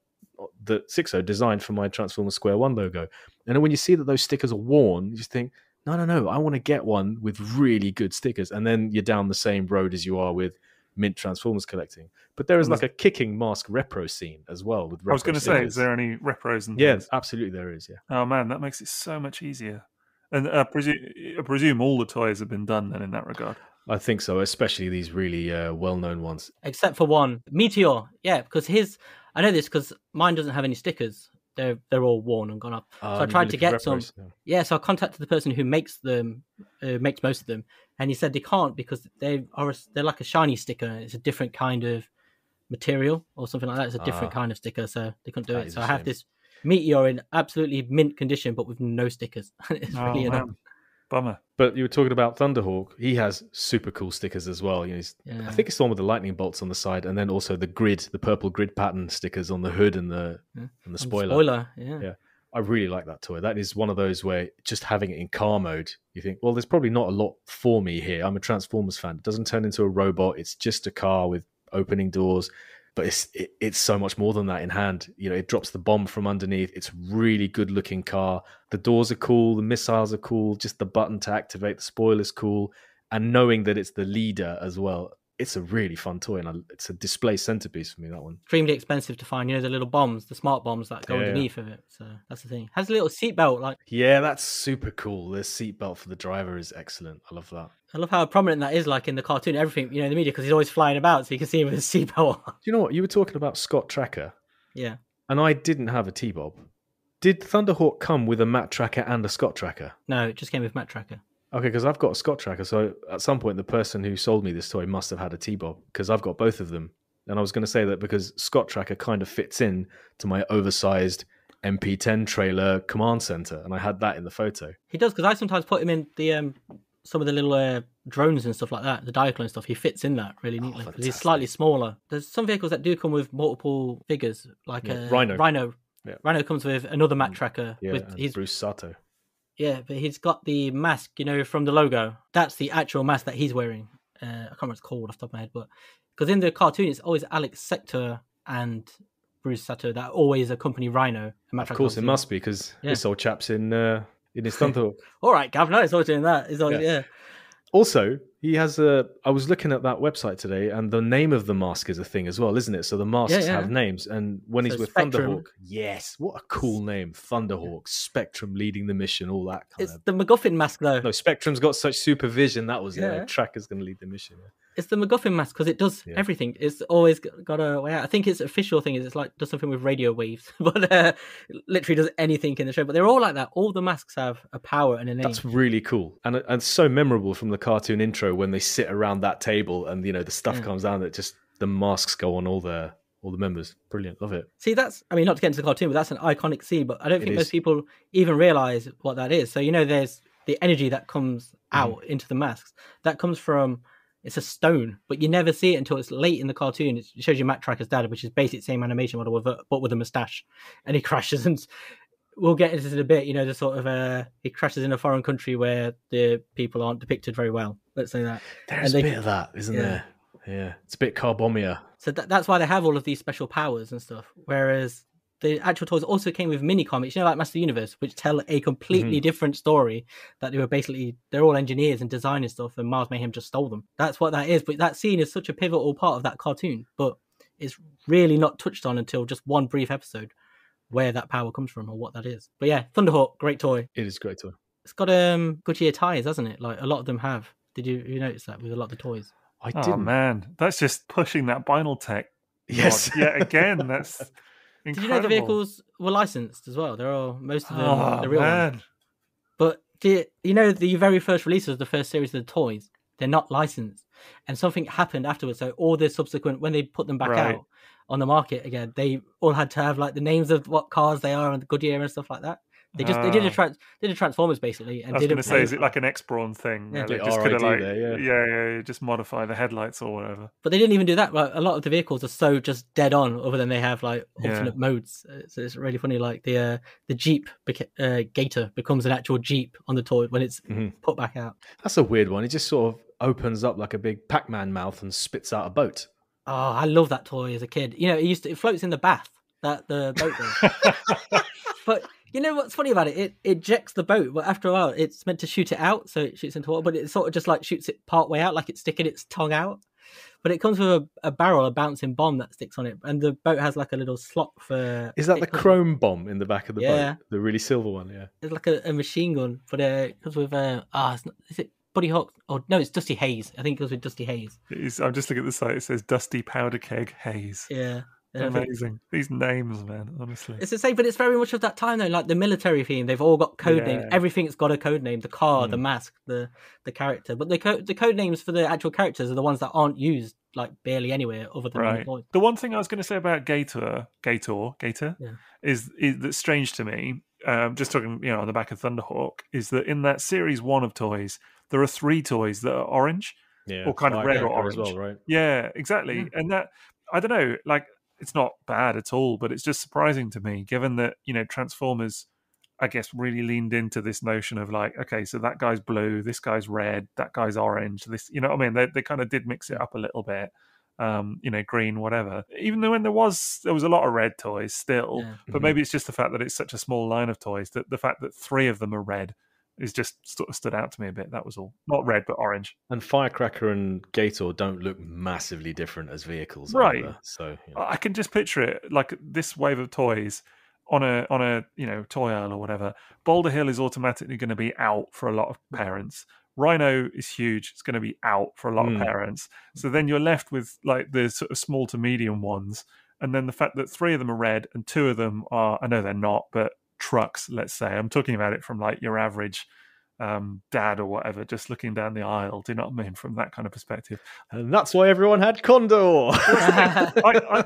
the Sixo designed for my Transformers Square One logo. And then when you see that those stickers are worn, you just think, no, I want to get one with really good stickers. And then you're down the same road as you are with mint Transformers collecting. But there is like a kicking M.A.S.K repro scene as well. With I was going to say, is there any repros? And yeah, absolutely there is, yeah. Oh man, that makes it so much easier. And I presume all the toys have been done then in that regard. I think so, especially these really well-known ones. Except for one, Meteor. Yeah, because I know this because mine doesn't have any stickers. They're all worn and gone up. So I tried to get some. Yeah, so I contacted the person who makes them, makes most of them, and he said they can't because they're like a shiny sticker. It's a different kind of material or something like that. It's a different kind of sticker, so they couldn't do it. So I have this Meteor in absolutely mint condition, but with no stickers. It's really annoying. Bummer. But you were talking about Thunderhawk. He has super cool stickers as well. You know, I think it's the one with the lightning bolts on the side, and then also the purple grid pattern stickers on the hood and the spoiler. Yeah. I really like that toy. That is one of those where just having it in car mode, you think, well, there's probably not a lot for me here. I'm a Transformers fan. It doesn't turn into a robot. It's just a car with opening doors. But it's so much more than that in hand. You know, it drops the bomb from underneath. It's a really good looking car. The doors are cool. The missiles are cool. Just the button to activate the spoiler's cool. And knowing that it's the leader as well. it's a really fun toy, and it's a display centerpiece for me, that one. Extremely expensive to find. You know, the little bombs, the smart bombs that go underneath of it. So that's the thing. Has a little seatbelt. Like, yeah, that's super cool. The seatbelt for the driver is excellent. I love that. I love how prominent that is, like in the cartoon, everything, you know, in the media, because he's always flying about, so you can see him with his seatbelt on. Do you know what? You were talking about Scott Tracker. Yeah. And I didn't have a T-Bob. Did Thunderhawk come with a Matt Tracker and a Scott Tracker? No, it just came with Matt Tracker. Okay, because I've got a Scott Tracker, so at some point the person who sold me this toy must have had a T-Bob, because I've got both of them. And I was going to say that because Scott Tracker kind of fits in to my oversized MP10 trailer command center, and I had that in the photo. He does, because I sometimes put him in the some of the little drones and stuff like that, the Diaclone stuff. He fits in that really neatly, because he's slightly smaller. There's some vehicles that do come with multiple figures, like Rhino. Yeah. Rhino comes with another Matt Tracker. Yeah, with Bruce Sato. Yeah, but he's got the mask, you know, from the logo. That's the actual mask that he's wearing. I can't remember what it's called off the top of my head, but because in the cartoon, it's always Alex Sector and Bruce Sato that always accompany Rhino. Of course, it must be, because this old chap's in his Thunderhawk. All right, Gav, no, it's always doing that. It's always, yeah. Also, he has I was looking at that website today, and the name of the mask is a thing as well, isn't it? So the masks have names, and when he's with Spectrum. Thunderhawk, what a cool name. Thunderhawk, Spectrum leading the mission, all that kind of... It's the MacGuffin mask, though. No, Spectrum's got such supervision, that was it. Tracker's going to lead the mission. Yeah. It's the MacGuffin mask, because it does everything. It's always got a way out. I think its official thing is it's like does something with radio waves, but literally does anything in the show. But they're all like that. All the masks have a power and a name. That's really cool, and so memorable from the cartoon intro when they sit around that table and you know the stuff comes down that just the masks go on all the members. Brilliant, love it. See, that's, I mean, not to get into the cartoon, but that's an iconic scene. But I don't think most people even realize what that is. So you know, there's the energy that comes out into the masks that comes from. It's a stone, but you never see it until it's late in the cartoon. It shows you Matt Tracker's dad, which is basically the same animation model, but with a moustache, and he crashes. And we'll get into this in a bit. You know, the sort of he crashes in a foreign country where the people aren't depicted very well. Let's say that. There's a bit of that, isn't there? Yeah, it's a bit Carbomia. So that's why they have all of these special powers and stuff. Whereas the actual toys also came with mini comics, you know, like Master of the Universe, which tell a completely different story. That they're all engineers and designers stuff, and Mars Mayhem just stole them. That's what that is. But that scene is such a pivotal part of that cartoon, but it's really not touched on until just one brief episode where that power comes from or what that is. But yeah, Thunderhawk, great toy. It is a great toy. It's got Goodyear tires, hasn't it? Like a lot of them have. Did you notice that with a lot of the toys? I didn't. Oh man, that's just pushing that vinyl tech. Yes. Yeah, again, that's incredible. Did you know the vehicles were licensed as well? They're all, most of them, the real ones. But you know, the very first releases of the first series of the toys, they're not licensed. And something happened afterwards. So all the subsequent, when they put them back out on the market again, they all had to have like the names of what cars they are and the Goodyear and stuff like that. They did a Transformers basically. And I was going to say, is it like an X-Brawn thing? Yeah, they just could have like, just modify the headlights or whatever. But they didn't even do that. Like, a lot of the vehicles are so just dead on, other than they have like alternate modes. So it's really funny. Like the Jeep Gator becomes an actual Jeep on the toy when it's put back out. That's a weird one. It just sort of opens up like a big Pac-Man mouth and spits out a boat. Oh, I love that toy as a kid. You know, it floats in the bath. That the boat does. But you know what's funny about it? It ejects the boat, but after a while, it's meant to shoot it out, so it shoots into water. But it sort of just like shoots it part way out, like it's sticking its tongue out. But it comes with a barrel, a bouncing bomb that sticks on it, and the boat has like a little slot for. Is that the chrome bomb in the back of the boat? The really silver one, yeah. It's like a machine gun, but it comes with is it Buddy Hawk? Oh no, it's Dusty Hayes. I think it goes with Dusty Hayes. I'm just looking at the site. It says Dusty Powder Keg Hayes. Yeah. Amazing. These names, man, honestly. It's the same, but it's very much of that time though, like the military theme. They've all got code names. Everything's got a code name. The car, the mask, the character. But the code names for the actual characters are the ones that aren't used like barely anywhere other than the toys. The one thing I was going to say about Gator, is that's strange to me. Just talking, on the back of Thunderhawk, is that in that series 1 of toys, there are 3 toys that are orange, or kind of red or orange. As well, right? Yeah, exactly. And that, I don't know, like, it's not bad at all, but it's just surprising to me, given that, Transformers, I guess, really leaned into this notion of like, okay, so that guy's blue, this guy's red, that guy's orange, this, you know what I mean? They kind of did mix it up a little bit, green, whatever. Even though when there was a lot of red toys still, but maybe it's just the fact that it's such a small line of toys that the fact that 3 of them are red is just sort of stood out to me a bit. That was all. Not red, but orange. And Firecracker and Gator don't look massively different as vehicles, Right. either. So I can just picture it like this wave of toys on a toy aisle or whatever. Boulder Hill is automatically going to be out for a lot of parents. Rhino is huge. It's going to be out for a lot of parents. So then you're left with like the sort of small to medium ones. And then the fact that 3 of them are red and 2 of them are, I know they're not, but trucks, let's say. I'm talking about it from like your average dad or whatever, just looking down the aisle. Do you know what I mean? From that kind of perspective. And that's why everyone had Condor. I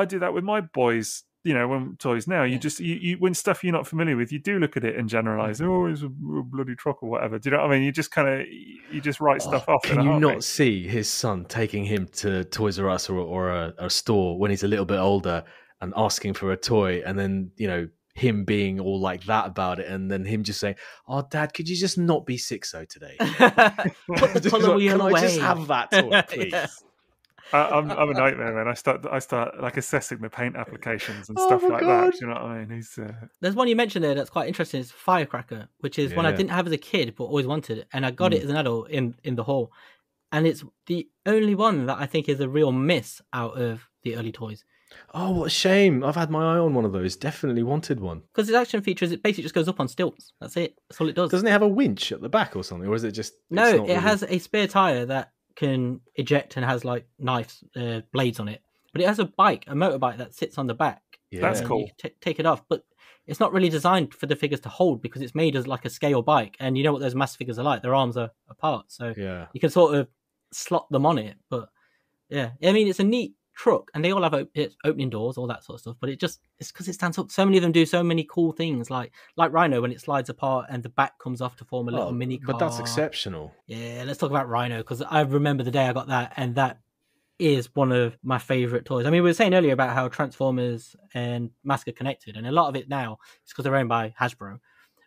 do that with my boys. When toys now, you just you when stuff you're not familiar with, you do look at it and generalize. Oh, it's a bloody truck or whatever. Do you know what I mean? You just write stuff off. Can you not see his son taking him to Toys R Us or a store when he's a little bit older and asking for a toy, and then him being all like that about it, and then him just saying, "Oh, Dad, could you just not be Sixo today? Put the colour wheel away. Can I just have that toy, please?" Yeah. I'm a nightmare, man. I start like assessing the paint applications and stuff like that. Do you know what I mean? There's one you mentioned there that's quite interesting. It's Firecracker, which is one I didn't have as a kid but always wanted, and I got it as an adult in the hall. And it's the only one that I think is a real miss out of the early toys. Oh, what a shame. I've had my eye on one of those. Definitely wanted one. Because its action features, it basically just goes up on stilts. That's it. That's all it does. Doesn't it have a winch at the back or something? Or is it just... No, it has a spare tyre that can eject and has like knives, blades on it. But it has a motorbike that sits on the back. Yeah. That's cool. You take it off. But it's not really designed for the figures to hold because it's made as like a scale bike. And you know what those mass figures are like. Their arms are apart. So you can sort of slot them on it. But yeah, I mean, it's a neat truck and they all have opening doors, all that sort of stuff, but it's because it stands up. So many of them do so many cool things, like Rhino when it slides apart and the back comes off to form a little mini car. But that's exceptional. Yeah, let's talk about Rhino, because I remember the day I got that, and that is one of my favorite toys. I mean, we were saying earlier about how Transformers and M.A.S.K are connected, and a lot of it now is because they're owned by Hasbro.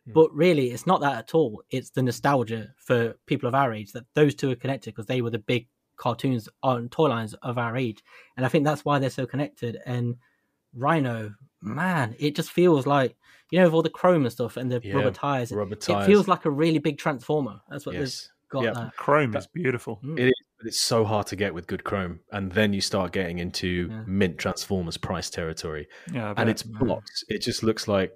But really, it's not that at all. It's the nostalgia for people of our age that those two are connected, because they were the big cartoons on toy lines of our age, and I think that's why they're so connected. And Rhino, man, it just feels like, with all the chrome and stuff and the rubber tires, it feels like a really big Transformer. That's what they've got. That chrome is beautiful. It is, but it's so hard to get with good chrome, and then you start getting into mint Transformers price territory. And it's blocks. It just looks like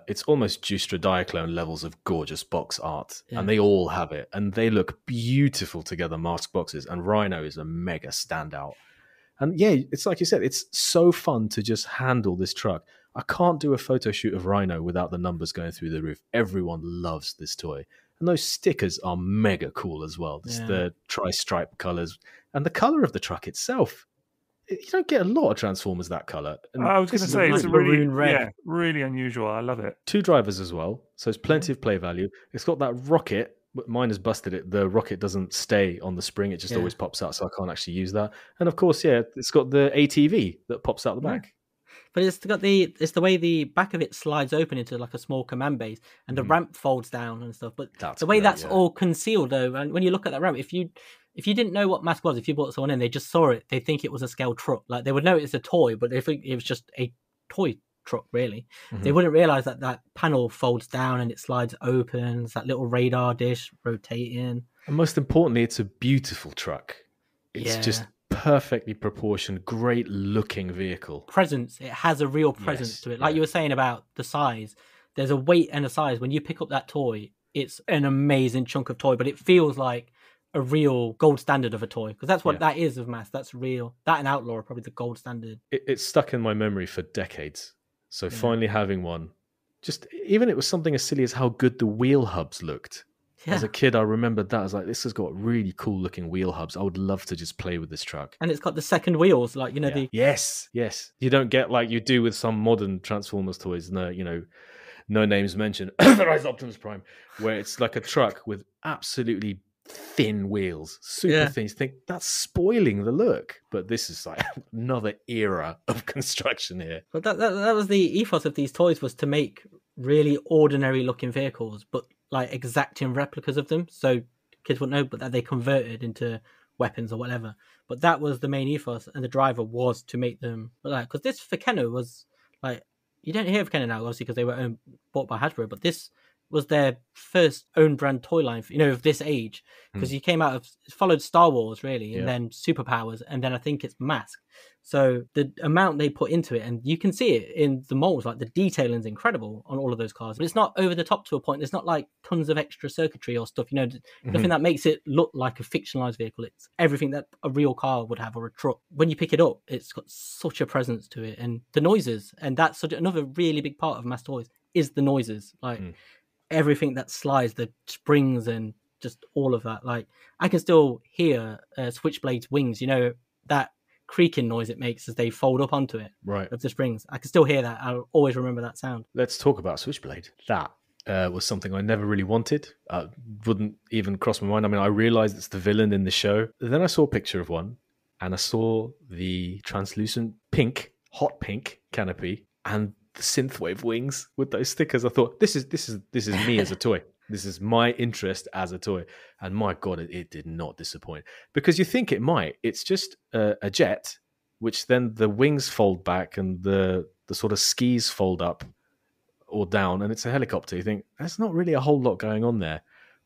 it's almost Justra Diaclone levels of gorgeous box art, and they all have it, and they look beautiful together, M.A.S.K boxes, and Rhino is a mega standout. And it's like you said, it's so fun to just handle this truck. I can't do a photo shoot of Rhino without the numbers going through the roof. Everyone loves this toy, and those stickers are mega cool as well. The tri-stripe colors and the color of the truck itself. You don't get a lot of Transformers that color. I was going to say, it's a really unusual. I love it. 2 drivers as well, so it's plenty of play value. It's got that rocket, but mine has busted it. The rocket doesn't stay on the spring; it just always pops out, so I can't actually use that. And of course, it's got the ATV that pops out the back. But it's the way the back of it slides open into like a small command base, and the ramp folds down and stuff. But the way that's all concealed, though, and when you look at that ramp, if you didn't know what M.A.S.K was, if you brought someone in, they just saw it, they think it was a scale truck. Like, they would know it's a toy, but they think it was just a toy truck, really. They wouldn't realise that panel folds down and it slides open. It's that little radar dish rotating. And most importantly, it's a beautiful truck. It's just perfectly proportioned, great looking vehicle. Presence. It has a real presence to it. Like you were saying about the size, there's a weight and a size. When you pick up that toy, it's an amazing chunk of toy, but it feels like a real gold standard of a toy, because that's what that is of M.A.S.K. That's real. That and Outlaw are probably the gold standard. It's stuck in my memory for decades. So finally having one, just even it was something as silly as how good the wheel hubs looked. As a kid, I remembered that. I was like, this has got really cool looking wheel hubs. I would love to just play with this truck. And it's got the second wheels, like, the... Yes. You don't get like you do with some modern Transformers toys, no names mentioned, the Rise of Optimus Prime, where it's like a truck with absolutely thin wheels, super thin. You think that's spoiling the look, but this is like another era of construction here. But that was the ethos of these toys, was to make really ordinary looking vehicles, but like exacting replicas of them, so kids wouldn't know, but that they converted into weapons or whatever. But that was the main ethos, and the driver was to make them like, because this for Kenner was like, you don't hear of Kenner now, obviously, because they were bought by Hasbro, but this was their first own brand toy line, of this age, because he came out of, followed Star Wars really, and then Superpowers, and then I think it's M.A.S.K. So the amount they put into it, and you can see it in the molds, like the detailing is incredible on all of those cars, but it's not over the top to a point. There's not like tons of extra circuitry or stuff, nothing that makes it look like a fictionalized vehicle. It's everything that a real car would have, or a truck. When you pick it up, it's got such a presence to it, and the noises, and that's another really big part of M.A.S.K toys is the noises, like everything that slides, the springs and just all of that. Like I can still hear Switchblade's wings, that creaking noise it makes as they fold up onto it, right, of the springs. I can still hear that. I'll always remember that sound. Let's talk about Switchblade. That was something I never really wanted. Wouldn't even cross my mind. I mean, I realized it's the villain in the show. Then I saw a picture of one, and I saw the translucent pink, hot pink canopy, and the synthwave wings with those stickers. I thought, this is me as a toy. This is my interest as a toy. And my God, it did not disappoint. Because you think it might. It's just a jet, which then the wings fold back and the sort of skis fold up or down, and it's a helicopter. You think, there's not really a whole lot going on there.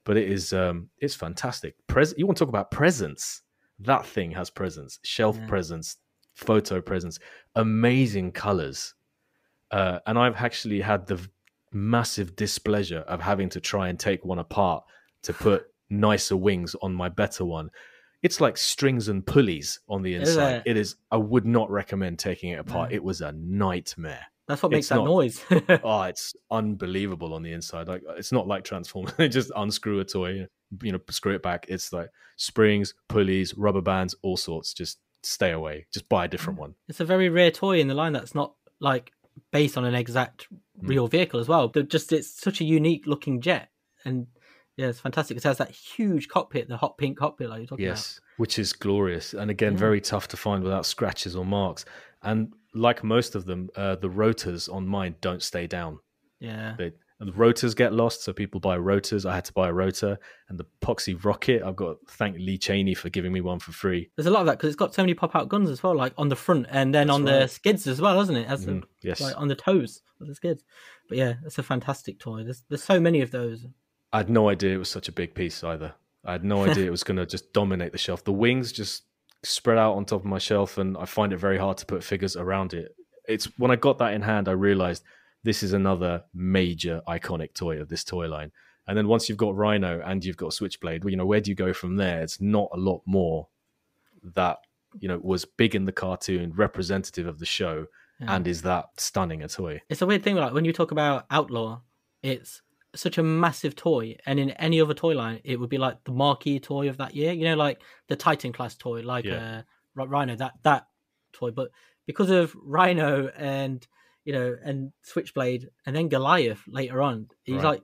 But it is, it's fantastic. You want to talk about presence? That thing has presence. Shelf presence, photo presence, amazing colors. And I've actually had the massive displeasure of having to try and take one apart to put nicer wings on my better one. It's like strings and pulleys on the inside. It is. I would not recommend taking it apart. No. It was a nightmare. That's what makes that noise. Oh, it's unbelievable on the inside. Like, it's not like Transformers. They just unscrew a toy, screw it back. It's like springs, pulleys, rubber bands, all sorts. Just stay away. Just buy a different one. It's a very rare toy in the line that's not like based on an exact real vehicle as well. It's such a unique looking jet, and yeah, it's fantastic. It has that huge cockpit, the hot pink cockpit like you're talking about. Which is glorious, and again very tough to find without scratches or marks. And like most of them, the rotors on mine don't stay down. The rotors get lost, so people buy rotors. I had to buy a rotor, and the epoxy rocket, I've got to thank Lee Cheney for giving me one for free. There's a lot of that because it's got so many pop-out guns as well, like on the front and then the skids as well, hasn't it? Yes, like on the toes of the skids. But yeah, it's a fantastic toy. There's so many of those. I had no idea it was such a big piece either. I had no idea it was going to just dominate the shelf. The wings just spread out on top of my shelf, and I find it very hard to put figures around it. It's when I got that in hand, I realized this is another major iconic toy of this toy line. And then once you've got Rhino and you've got Switchblade, where do you go from there? It's not a lot more that, was big in the cartoon, representative of the show, and is that stunning a toy. It's a weird thing, like when you talk about Outlaw, it's such a massive toy, and in any other toy line, it would be like the marquee toy of that year, like the Titan class toy, like Rhino, that toy. But because of Rhino and and Switchblade, and then Goliath later on, he's like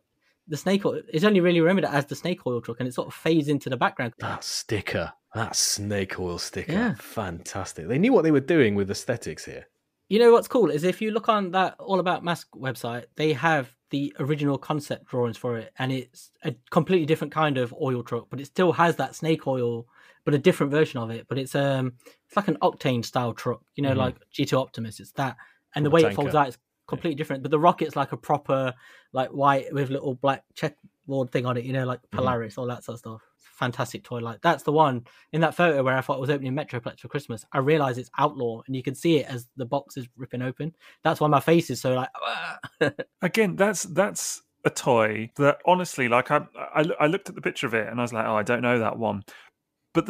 the snake oil. It's only really remembered as the snake oil truck, and it sort of fades into the background. That sticker, that snake oil sticker, fantastic. They knew what they were doing with aesthetics here. What's cool is if you look on that All About M.A.S.K website, they have the original concept drawings for it, and it's a completely different kind of oil truck, but it still has that snake oil, but a different version of it. But it's like an Octane style truck, like G2 Optimus. It's that. And the way it folds out is completely different. But the rocket's like a proper, like white with little black checkerboard thing on it, like Polaris, all that sort of stuff. Fantastic toy. Like that's the one in that photo where I thought it was opening Metroplex for Christmas. I realized it's Outlaw, and you can see it as the box is ripping open. That's why my face is so like. Again, that's a toy that honestly, like I looked at the picture of it and I was like, oh, I don't know that one. But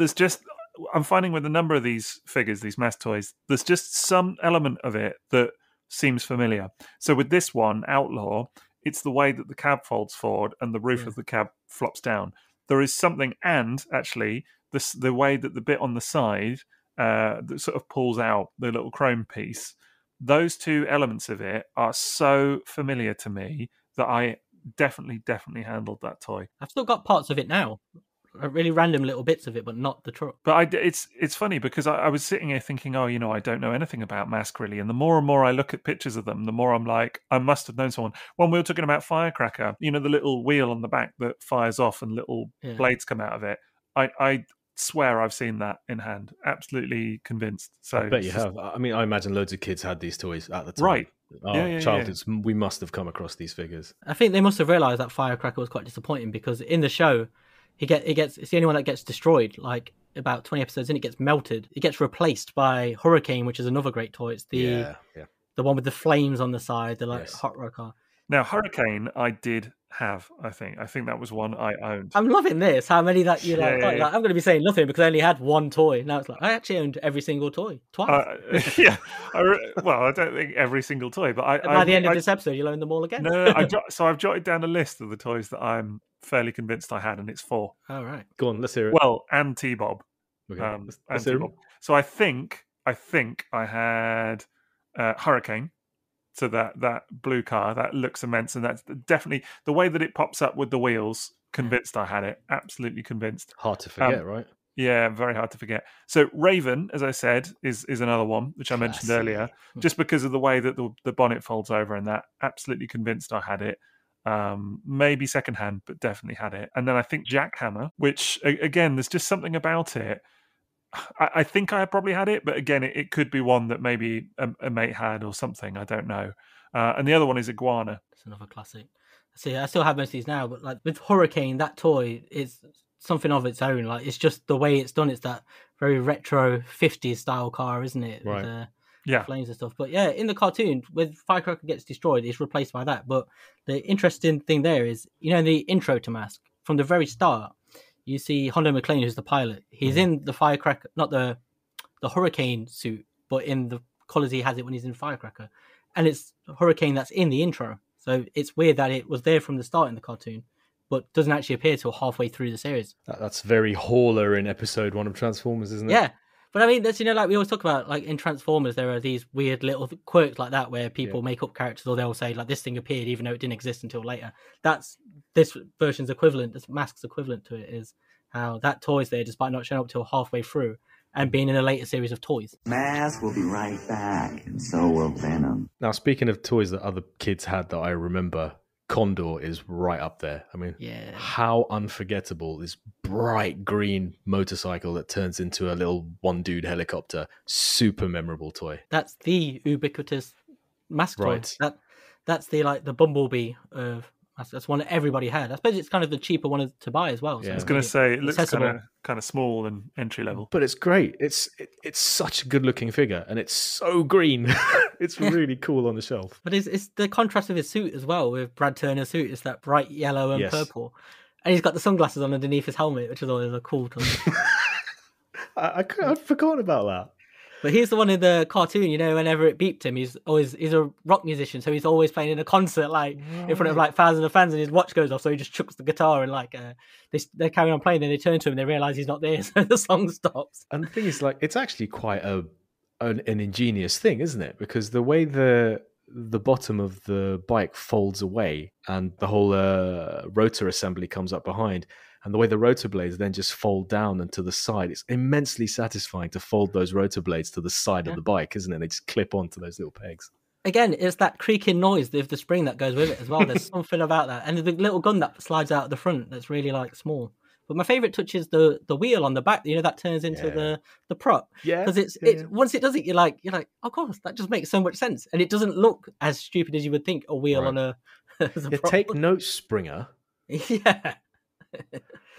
I'm finding with a number of these figures, these M.A.S.K toys, there's just some element of it that seems familiar. So with this one, Outlaw, it's the way that the cab folds forward and the roof of the cab flops down. There is something, and actually, the way that the bit on the side that sort of pulls out the little chrome piece, those two elements of it are so familiar to me that I definitely handled that toy. I've still got parts of it now. Really random little bits of it, but not the truck. But it's funny because I was sitting here thinking, I don't know anything about M.A.S.K really, and the more and more I look at pictures of them, the more I'm like, I must have known someone. When we were talking about Firecracker, the little wheel on the back that fires off and little blades come out of it, I swear I've seen that in hand. Absolutely convinced. So I bet you have. I mean, I imagine loads of kids had these toys at the time. Right. our childhoods, we must have come across these figures. I think they must have realised that Firecracker was quite disappointing because in the show, it's the only one that gets destroyed. Like about 20 episodes in, it gets melted. It gets replaced by Hurricane, which is another great toy. It's the one with the flames on the side, the hot rod car. Now, Hurricane, I did have. I think that was one I owned. I'm loving this. How many that you like? I'm going to be saying nothing because I only had one toy. Now it's like I actually owned every single toy twice. Well, I don't think every single toy, but by the end of this episode, you'll own them all again. No. So I've jotted down a list of the toys that I'm fairly convinced I had, and it's 4. All right, go on, let's hear it. Well, and T-Bob. Okay. And T-Bob. So I think I had Hurricane. So that blue car, that looks immense, and that's definitely the way that it pops up with the wheels. Convinced I had it, absolutely convinced. Hard to forget, right? Yeah, very hard to forget. So Raven, as I said, is another one which I mentioned earlier, just because of the way that the bonnet folds over, and that absolutely convinced I had it. Maybe secondhand, but definitely had it. And then I think Jackhammer, which again, there's just something about it. I think I probably had it, but again, it could be one that maybe a mate had or something. I don't know. And the other one is Iguana. It's another classic. See, I still have most of these now, but like with Hurricane, that toy is something of its own. Like it's just the way it's done. It's that very retro 50s style car, isn't it? Right. With, flames and stuff. But yeah, in the cartoon, when Firecracker gets destroyed, it's replaced by that. But the interesting thing there is, in the intro to M.A.S.K, from the very start, you see Hondo McClane, who's the pilot. He's in the Firecracker, not the Hurricane suit, but in the colours he has it when he's in Firecracker. And it's Hurricane that's in the intro. So it's weird that it was there from the start in the cartoon, but doesn't actually appear till halfway through the series. That's very Hauler in episode 1 of Transformers, isn't it? Yeah. But I mean, that's, like we always talk about, like in Transformers, there are these weird little quirks like that where people make up characters, or they'll say, like, this thing appeared even though it didn't exist until later. That's this version's equivalent, this M.A.S.K's equivalent to it is how that toy's there despite not showing up till halfway through and being in a later series of toys. M.A.S.K will be right back, and so will Venom. Now, speaking of toys that other kids had that I remember, Condor is right up there. I mean, how unforgettable this bright green motorcycle that turns into a little one-dude helicopter. Super memorable toy. That's the ubiquitous M.A.S.K right. toy. That's the Bumblebee of... That's one that everybody had. I suppose it's kind of the cheaper one to buy as well. So I was going to say, it looks kind of small and entry level. But it's great. It's such a good looking figure, and it's so green. It's really cool on the shelf. But it's the contrast of his suit as well with Brad Turner's suit. It's that bright yellow and purple. And he's got the sunglasses on underneath his helmet, which is always a cool touch. I'd forgotten about that. But he's the one in the cartoon, whenever it beeped him, he's a rock musician, so he's always playing in a concert, in front of thousands of fans, and his watch goes off, so he just chucks the guitar, and they carry on playing, then they turn to him, and they realise he's not there, so the song stops. And the thing is, it's actually quite an ingenious thing, isn't it? Because the way the bottom of the bike folds away, and the whole rotor assembly comes up behind, and the way the rotor blades then just fold down and to the side, it's immensely satisfying to fold those rotor blades to the side of the bike, isn't it? They just clip onto those little pegs. Again, it's that creaking noise of the spring that goes with it as well. There's something about that. And the little gun that slides out the front that's really small. But my favourite touch is the wheel on the back, that turns into the prop. Yeah. Because it's once it does it, you're like, oh course, that just makes so much sense. And it doesn't look as stupid as you would think a wheel on a prop. Take note, Springer. Yeah.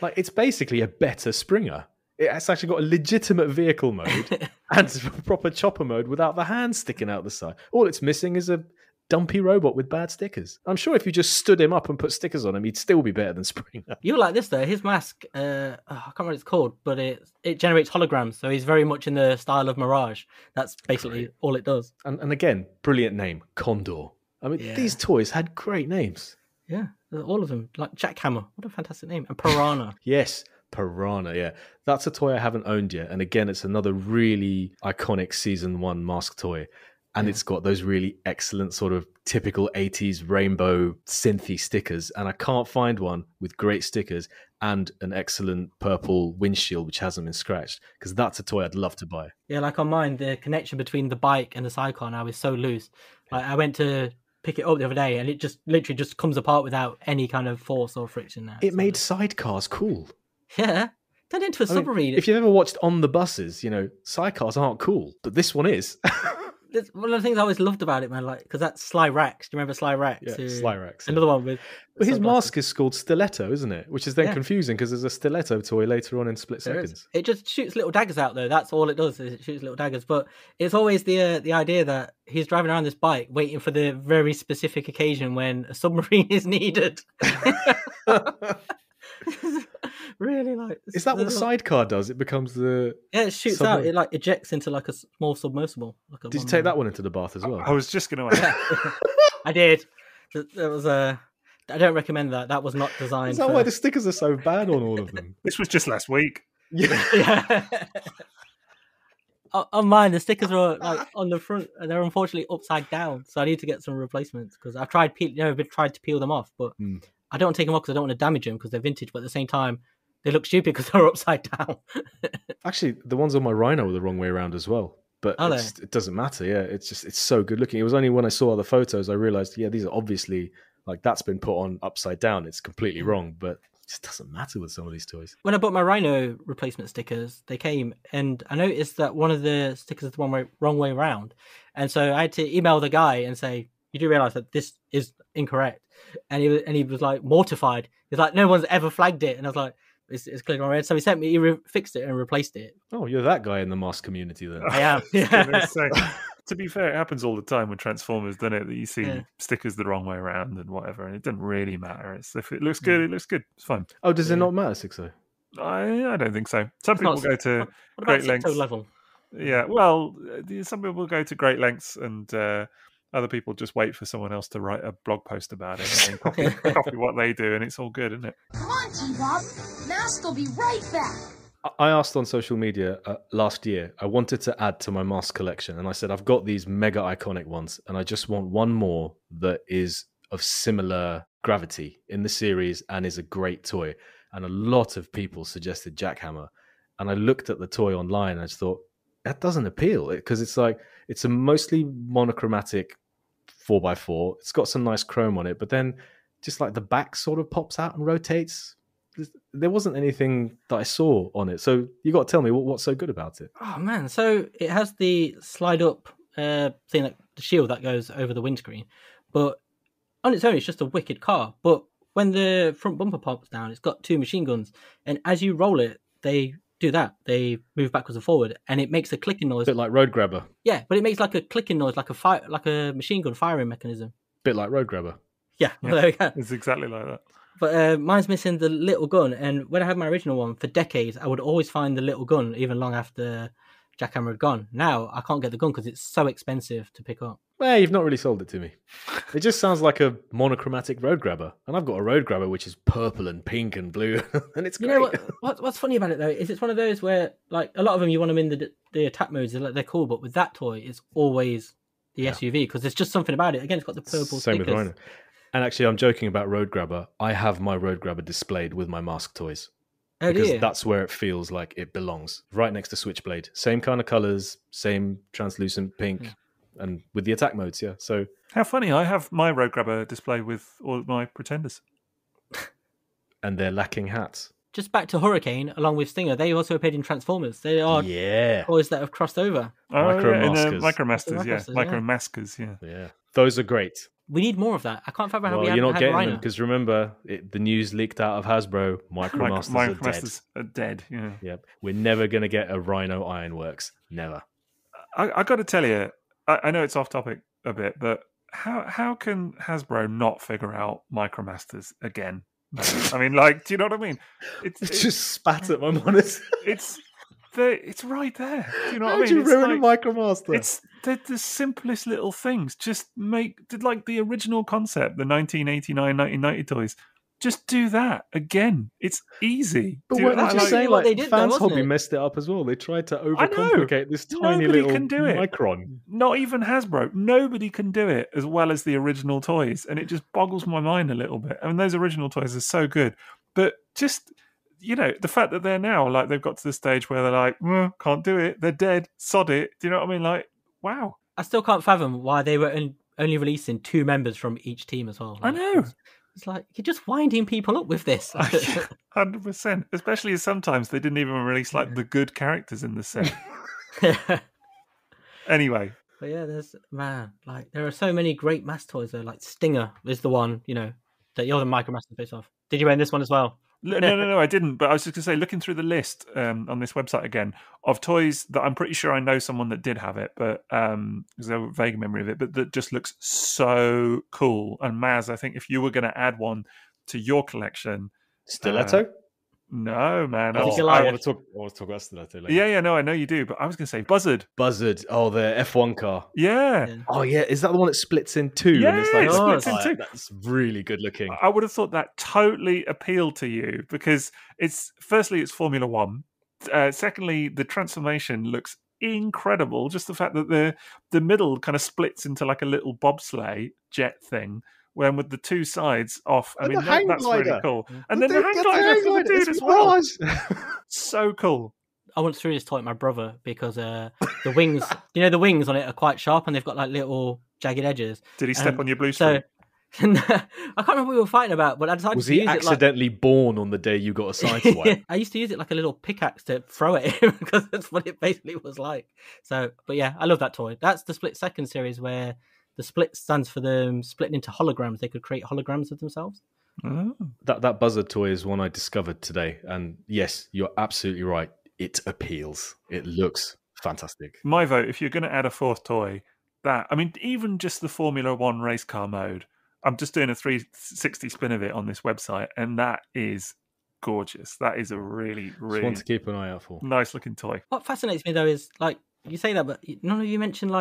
It's basically a better Springer. It's actually got a legitimate vehicle mode and a proper chopper mode without the hands sticking out the side. All it's missing is a dumpy robot with bad stickers. I'm sure if you just stood him up and put stickers on him, he'd still be better than Springer. You like this though. His mask, I can't remember what it's called, but it generates holograms. So he's very much in the style of Mirage. That's basically all it does. And again, brilliant name, Condor. I mean, these toys had great names. Yeah, all of them. Like Jackhammer. What a fantastic name. And Piranha. Yes, Piranha, yeah. That's a toy I haven't owned yet. And again, it's another really iconic Season 1 M.A.S.K toy. And it's got those really excellent sort of typical 80s rainbow synthy stickers. And I can't find one with great stickers and an excellent purple windshield which hasn't been scratched. Because that's a toy I'd love to buy. Yeah, like on mine, the connection between the bike and the sidecar now is so loose. I went to pick it up the other day and it just literally just comes apart without any kind of force or friction there. It made sidecars cool. Yeah. Turned into a submarine. If you've ever watched On the Buses, sidecars aren't cool, but this one is. It's one of the things I always loved about it, man. Like, because that's Sly Rax. Do you remember Sly Rax? Yeah, Sly Rax. Another one with. But his sunglasses. mask is called Stiletto, isn't it? Which is then confusing because there's a Stiletto toy later on in Split Seconds. It just shoots little daggers out, though. That's all it does. Is it shoots little daggers. But it's always the idea that he's driving around this bike, waiting for the very specific occasion when a submarine is needed. Really, like, is that what the sidecar does? It becomes the it shoots out. It like ejects into like a small submersible. Like Did you take that one into the bath as well? I was just going to ask. I did. There was a. I don't recommend that. That was not designed. Is that why the stickers are so bad on all of them? This was just last week. Yeah. On mine, the stickers are like on the front, and they're unfortunately upside down. So I need to get some replacements because I've tried to peel them off, but I don't want to take them off because I don't want to damage them because they're vintage. But at the same time, they look stupid because they're upside down. Actually, the ones on my Rhino were the wrong way around as well. But it doesn't matter. Yeah, it's so good looking. It was only when I saw the photos I realized, these are obviously like that's been put on upside down. It's completely wrong, but it just doesn't matter with some of these toys. When I bought my Rhino replacement stickers, they came and I noticed that one of the stickers is the wrong way around. And so I had to email the guy and say, you do realize that this is incorrect. And he was like mortified. He's like, no one's ever flagged it. And I was like, it's clearly wrong. So he fixed it and replaced it. Oh, you're that guy in the M.A.S.K community then. I am. Yeah. To be fair, it happens all the time with Transformers, doesn't it? That you see stickers the wrong way around and whatever, and it doesn't really matter. If it looks good, it looks good. It's fine. Oh, does it not matter, Sixo? I don't think so. Some people go to great lengths. Level? Yeah, well, some people go to great lengths, and other people just wait for someone else to write a blog post about it and copy what they do, and it's all good, isn't it? Come on, T-Bob. M.A.S.K will be right back. I asked on social media last year, I wanted to add to my M.A.S.K collection, and I said, I've got these mega iconic ones, and I just want one more that is of similar gravity in the series and is a great toy. And a lot of people suggested Jackhammer. And I looked at the toy online and I just thought, that doesn't appeal, because it's like, it's a mostly monochromatic 4x4. It's got some nice chrome on it, but then just like the back sort of pops out and rotates. There wasn't anything that I saw on it. So you got to tell me what's so good about it. Oh, man. So it has the slide up thing, like the shield that goes over the windscreen. But on its own, it's just a wicked car. But when the front bumper pops down, it's got two machine guns. And as you roll it, they do that. They move backwards and forward. And it makes a clicking noise. A bit like Road Grabber. Yeah, but it makes like a clicking noise, like a machine gun firing mechanism. Bit like Road Grabber. Yeah. There we go. It's exactly like that. But mine's missing the little gun, and when I had my original one for decades, I would always find the little gun, even long after Jackhammer had gone. Now I can't get the gun because it's so expensive to pick up. Well, you've not really sold it to me. It just sounds like a monochromatic Road Grabber, and I've got a Road Grabber which is purple and pink and blue, and it's great. You know what's funny about it though is it's one of those where like a lot of them you want them in the attack modes, they're cool, but with that toy it's always the SUV because there's just something about it. Again, it's got the purple Same stickers. with Rhino. And actually, I'm joking about Road Grabber. I have my Road Grabber displayed with my M.A.S.K toys. Because that's where it feels like it belongs. Right next to Switchblade. Same kind of colours, same translucent pink, and with the attack modes, yeah. So how funny, I have my Road Grabber displayed with all my Pretenders. And they're lacking hats. Just back to Hurricane, along with Stinger, they also appeared in Transformers. They are toys that have crossed over. Micromasters, Micromasters, yeah. Yeah, those are great. We need more of that. I can't fathom how we haven't haven't had had Rhino. Rhino. Because remember, the news leaked out of Hasbro. Micromasters are dead. Yeah. Yep. We're never going to get a Rhino Ironworks. Never. I got to tell you, I know it's off topic a bit, but how can Hasbro not figure out Micromasters again? I mean, like, do you know what I mean? It's just spat at my monitor. It's right there. Do you know what I mean? How'd you ruin a Micromaster? It's the simplest little things. Just did like the original concept, the 1989, 1990 toys. Just do that again. It's easy. But what did you say? What they Like, did Fans though, wasn't Hobby it? messed it up as well. They tried to overcomplicate this tiny Nobody little can do it. micron. Not even Hasbro. Nobody can do it as well as the original toys. And it just boggles my mind a little bit. I mean, those original toys are so good. But just, you know, the fact that they're now, like, they've got to the stage where they're like, can't do it. They're dead. Sod it. Do you know what I mean? Like, wow. I still can't fathom why they were only releasing 2 members from each team as well. I know. It's like, you're just winding people up with this. 100%. Especially as sometimes they didn't even release, like, the good characters in the set. Anyway, But yeah, there are so many great M.A.S.K toys though. Like Stinger is the one, that you're the Microman face off. Did you own this one as well? No, I didn't. But I was just going to say, looking through the list on this website again of toys that I'm pretty sure I know someone that did have it, but because I have a vague memory of it, but that just looks so cool. And Maz, I think if you were going to add one to your collection, Stiletto? No, man. Oh, I want to talk about Stiletto later. Yeah, no, I know you do, but I was going to say Buzzard. Buzzard. Oh, the F1 car. Yeah. Oh, yeah. Is that the one that splits in two? Yeah, and it's like, it splits in two. That's really good looking. I would have thought that totally appealed to you because it's Formula One. Secondly, the transformation looks incredible. Just the fact that the middle kind of splits into like a little bobsleigh jet thing. When with the two sides off, I mean that's really cool. And then the hang glider for the dude as well. So cool. I went through this toy with my brother because the wings, the wings on it are quite sharp and they've got like little jagged edges. Did he step on your blue string? I can't remember what we were fighting about, but I decided to use it. Was he accidentally born on the day you got a sideswipe? I used to use it like a little pickaxe to throw at him because that's what it basically was like. So, but yeah, I love that toy. That's the Split Second series where the split stands for them splitting into holograms. They could create holograms of themselves. Oh. That Buzzard toy is one I discovered today. And yes, you're absolutely right. It appeals. It looks fantastic. My vote, if you're going to add a fourth toy, even just the Formula One race car mode, I'm just doing a 360 spin of it on this website, and that is gorgeous. That is a really, really one to keep an eye out for. Nice looking toy. What fascinates me though is you say that, but none of you mentioned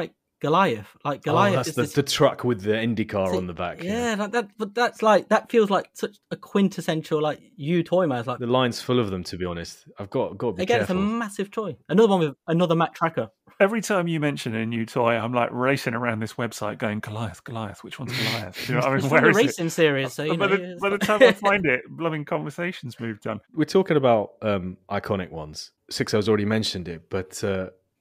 Goliath. That's the truck with the IndyCar on the back. Yeah, like that. But that feels like such a quintessential you toy, man. The line's full of them, to be honest. I've got to be again, careful. It's a massive toy. Another one with another Mac tracker. Every time you mention a new toy, I'm like racing around this website going Goliath. Which one's Goliath? You know what I mean? It's Where from is the racing series. So by the time I find it, blooming conversation's moved on. We're talking about iconic ones. Sixo's already mentioned it, but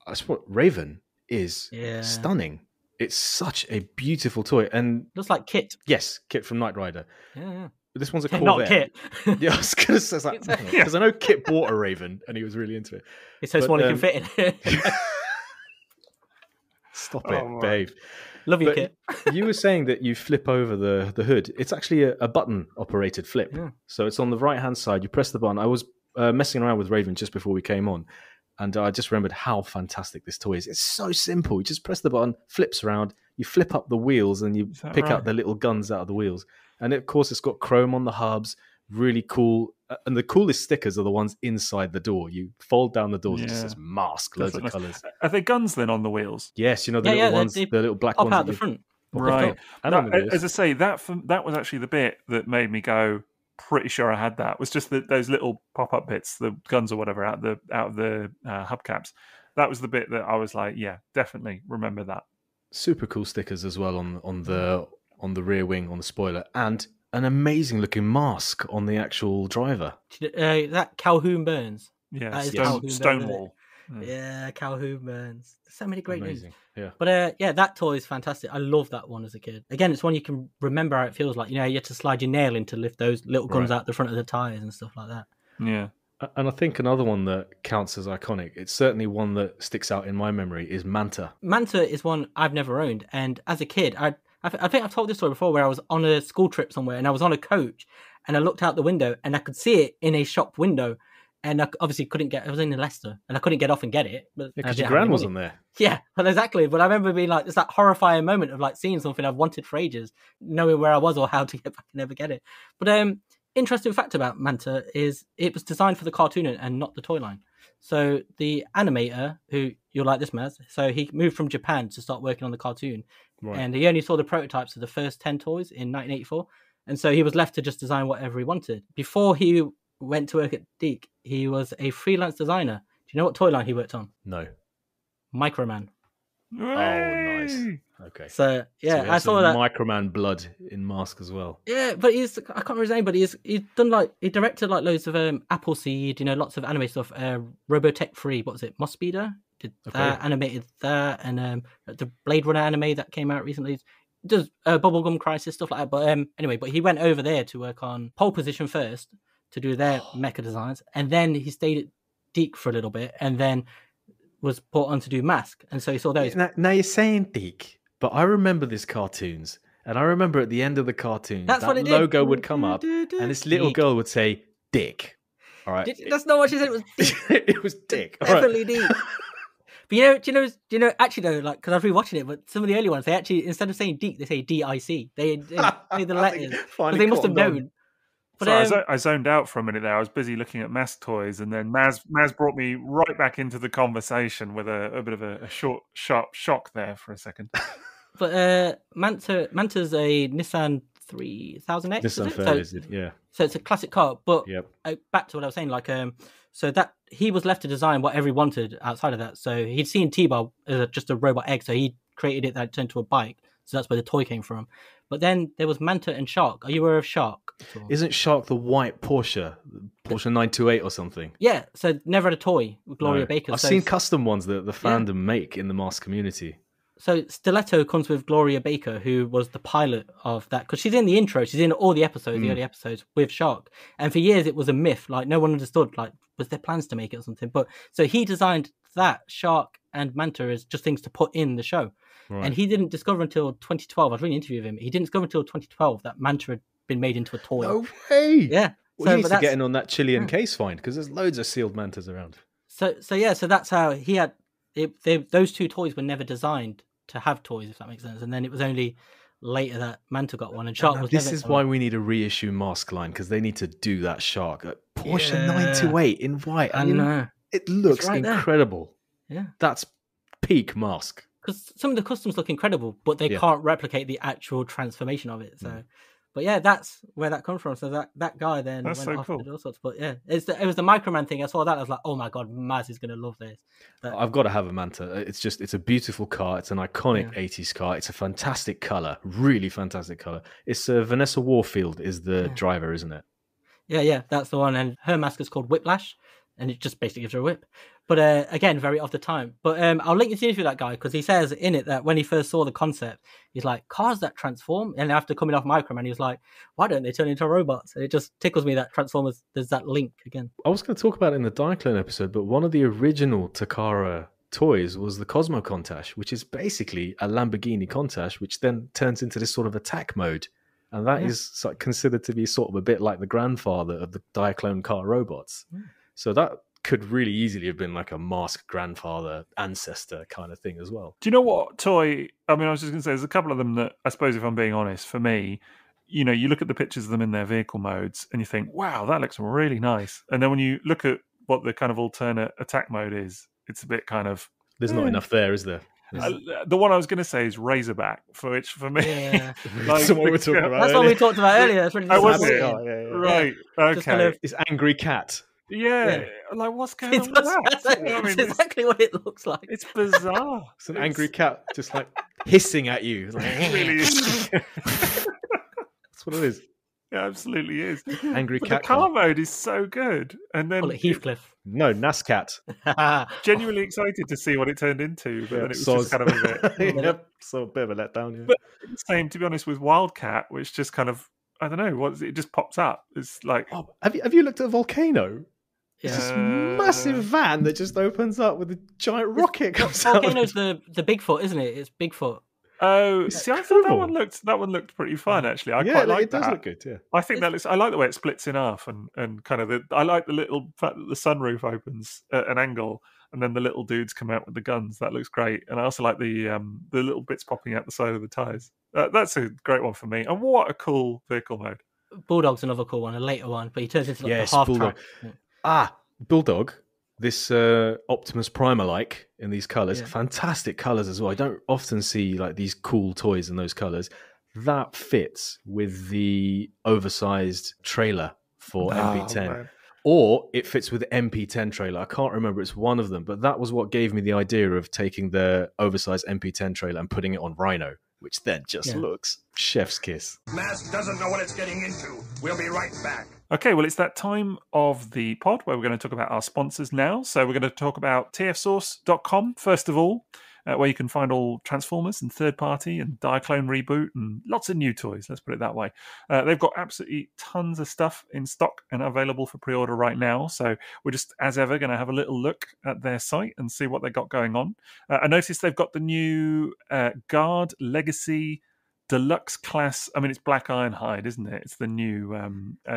I suppose Raven is stunning. It's such a beautiful toy, and looks like Kit. Yes, Kit from Knight Rider. Yeah. But this one's a Corvette. Not Kit. Yeah, I was going to say that because I know Kit bought a Raven and he was really into it. It's so small he can fit in it. Stop it, babe. Love you, Kit. You were saying that you flip over the hood. It's actually a button-operated flip. Yeah. So it's on the right-hand side. You press the button. I was messing around with Raven just before we came on, and I just remembered how fantastic this toy is. It's so simple. You just press the button, flips around, you flip up the wheels, and you pick out the little guns out of the wheels. And of course, it's got chrome on the hubs. Really cool. And the coolest stickers are the ones inside the door. You fold down the doors, it just says M.A.S.K, loads of colours. Are they guns then on the wheels? Yes, the little ones, the little black ones. Out the front. Right. As I say, that was actually the bit that made me go, pretty sure I had that. Was just those little pop-up bits, the guns or whatever, out of the hubcaps. That was the bit that I was like, yeah, definitely remember that. Super cool stickers as well on the rear wing, on the spoiler, and an amazing looking mask on the actual driver. That Calhoun Burns. Yeah, Stonewall. Yeah, Calhoun Burns. There's so many great names. Yeah. But that toy is fantastic. I love that one as a kid. Again, it's one you can remember how it feels like. You had to slide your nail in to lift those little guns out the front of the tyres and stuff like that. Yeah. And I think another one that counts as iconic, it's certainly one that sticks out in my memory, is Manta. Manta is one I've never owned. And as a kid, I think I've told this story before, where I was on a school trip somewhere and I was on a coach and I looked out the window and I could see it in a shop window. And I obviously couldn't I was in Leicester and I couldn't get off and get it. Because your gran wasn't there. Yeah, well, exactly. But I remember being like, it's that horrifying moment of seeing something I've wanted for ages, knowing where I was or how to get back and never get it. But interesting fact about Manta is it was designed for the cartoon and not the toy line. So the animator, who you'll like this, Maz, so he moved from Japan to start working on the cartoon. Right. And he only saw the prototypes of the first 10 toys in 1984. And so he was left to just design whatever he wanted. Before he went to work at Deke, he was a freelance designer. Do you know what toy line he worked on? No. Dmicroman. Oh, nice. Okay. So I saw that Microman blood in M.A.S.K as well. Yeah, but I can't remember his name, but he's done he directed loads of Appleseed, lots of anime stuff. Robotech 3, what was it? Moss Speeder did that, animated that, and the Blade Runner anime that came out recently. Does Bubblegum Crisis stuff like that. But anyway, he went over there to work on Pole Position first to do their mecha designs, and then he stayed at Deke for a little bit, and then was brought on to do M.A.S.K, and so he saw those. Now you're saying Dick, but I remember these cartoons, and I remember at the end of the cartoon, That's that what it did. logo would come up, and this little girl would say Dick. All right, That's not what she said. It was Dick. It was Dick. All Definitely right. Dick. But do you know? Actually, though, like because I was rewatching it, but some of the early ones, they actually instead of saying Dick, they say DIC. They say the letters because they must have known. But Sorry, I zoned out for a minute there. I was busy looking at M.A.S.K toys, and then Maz brought me right back into the conversation with a bit of a short, sharp shock there for a second. But Manta's a Nissan 3000X. Nissan Fair, is it? Yeah. So it's a classic car. But Yep. Back to what I was saying, like so that he was left to design whatever he wanted outside of that. So he'd seen T-Bar as just a robot egg, so he created it that turned into a bike. So that's where the toy came from. But then there was Manta and Shark. Are you aware of Shark? Isn't Shark the white Porsche 928 or something? Yeah, so never had a toy with Gloria Baker. I've seen custom ones that the fandom make in the M.A.S.K community. So Stiletto comes with Gloria Baker, who was the pilot of that, because she's in the intro, she's in all the episodes, the early episodes with Shark. And for years it was a myth, like no one understood, like was there plans to make it or something? But so he designed that Shark and Manta as just things to put in the show. Right. And he didn't discover until 2012. I was reading an interview with him. He didn't discover until 2012 that Manta had been made into a toy. No way. Yeah. Well, he needs to get in on that Chilean case find because there's loads of sealed Mantas around. So that's how he had it. Those two toys were never designed to have toys, if that makes sense. And then it was only later that Manta got one, and Shark was. This is why we need a reissue M.A.S.K line, because they need to do that Shark Porsche 928 in white. I know it looks incredible. There. Yeah, that's peak M.A.S.K. Because some of the customs look incredible, but they can't replicate the actual transformation of it. So, but yeah, that's where that comes from. So that guy then that's went so off cool. and did all sorts. But yeah, it was the Microman thing. I saw that. I was like, oh my god, Maz is gonna love this. But I've got to have a Manta. It's a beautiful car. It's an iconic 80s car. It's a fantastic color, really fantastic color. It's Vanessa Warfield is the driver, isn't it? Yeah, that's the one. And her mask is called Whiplash, and it just basically gives her a whip. But again, very off the time. But I'll link you to interview that guy, because he says in it that when he first saw the concept, he's like, cars that transform. And after coming off Microman, he was like, why don't they turn into robots? And it just tickles me that Transformers, there's that link again. I was going to talk about it in the Diaclone episode, but one of the original Takara toys was the Cosmo Countach, which is basically a Lamborghini Countach, which then turns into this sort of attack mode. And that is considered to be sort of a bit like the grandfather of the Diaclone car robots. So that could really easily have been like a M.A.S.K grandfather ancestor kind of thing as well. Do you know what toy? I mean, I was just going to say, there's a couple of them that I suppose, if I'm being honest, for me, you look at the pictures of them in their vehicle modes and you think, wow, that looks really nice. And then when you look at what the kind of alternate attack mode is, it's a bit kind of... There's not enough there, is there? The one I was going to say is Razorback, which for me... Yeah. That's what we were talking about. That's what we talked about earlier. That's really was it? Right, okay. Kind of, this angry cat. Yeah, like what's going on with that? It's exactly what it looks like. It's bizarre. It's an angry cat just like hissing at you. Like, it really is. That's what it is. It absolutely is. Angry but cat. The car mode is so good, and then Heathcliff. No, NASCAT. Genuinely excited to see what it turned into, but then it was just kind of a bit. Yep, so a bit of a letdown. Yeah. But same, to be honest, with Wildcat, which just kind of, I don't know, it just pops up. It's like, have you looked at Volcano? Yeah. It's this massive van that just opens up with a giant rocket comes out. Volcano's the Bigfoot, isn't it? It's Bigfoot. Oh, see, I thought that one looked pretty fun actually. I quite like that. It does look good. Yeah, I think that looks. I like the way it splits in half and kind of. I like the little fact that the sunroof opens at an angle and then the little dudes come out with the guns. That looks great. And I also like the little bits popping out the side of the tires. That's a great one for me. And what a cool vehicle mode. Bulldog's another cool one, a later one, but he turns into like a half Bulldog. track. Bulldog. This Optimus Prime alike in these colours, fantastic colours as well. I don't often see like these cool toys in those colours. That fits with the oversized trailer for MP10. Or it fits with the MP10 trailer. I can't remember, it's one of them, but that was what gave me the idea of taking the oversized MP10 trailer and putting it on Rhino, which then just looks chef's kiss. M.A.S.K doesn't know what it's getting into. We'll be right back. Okay, well, it's that time of the pod where we're going to talk about our sponsors now. So we're going to talk about tfsource.com first of all. where you can find all Transformers and third-party and Diaclone reboot and lots of new toys, let's put it that way. They've got absolutely tons of stuff in stock and available for pre-order right now, so we're just, as ever, going to have a little look at their site and see what they got going on. I noticed they've got the new Guard Legacy Deluxe class. I mean, it's Black Ironhide, isn't it? It's the new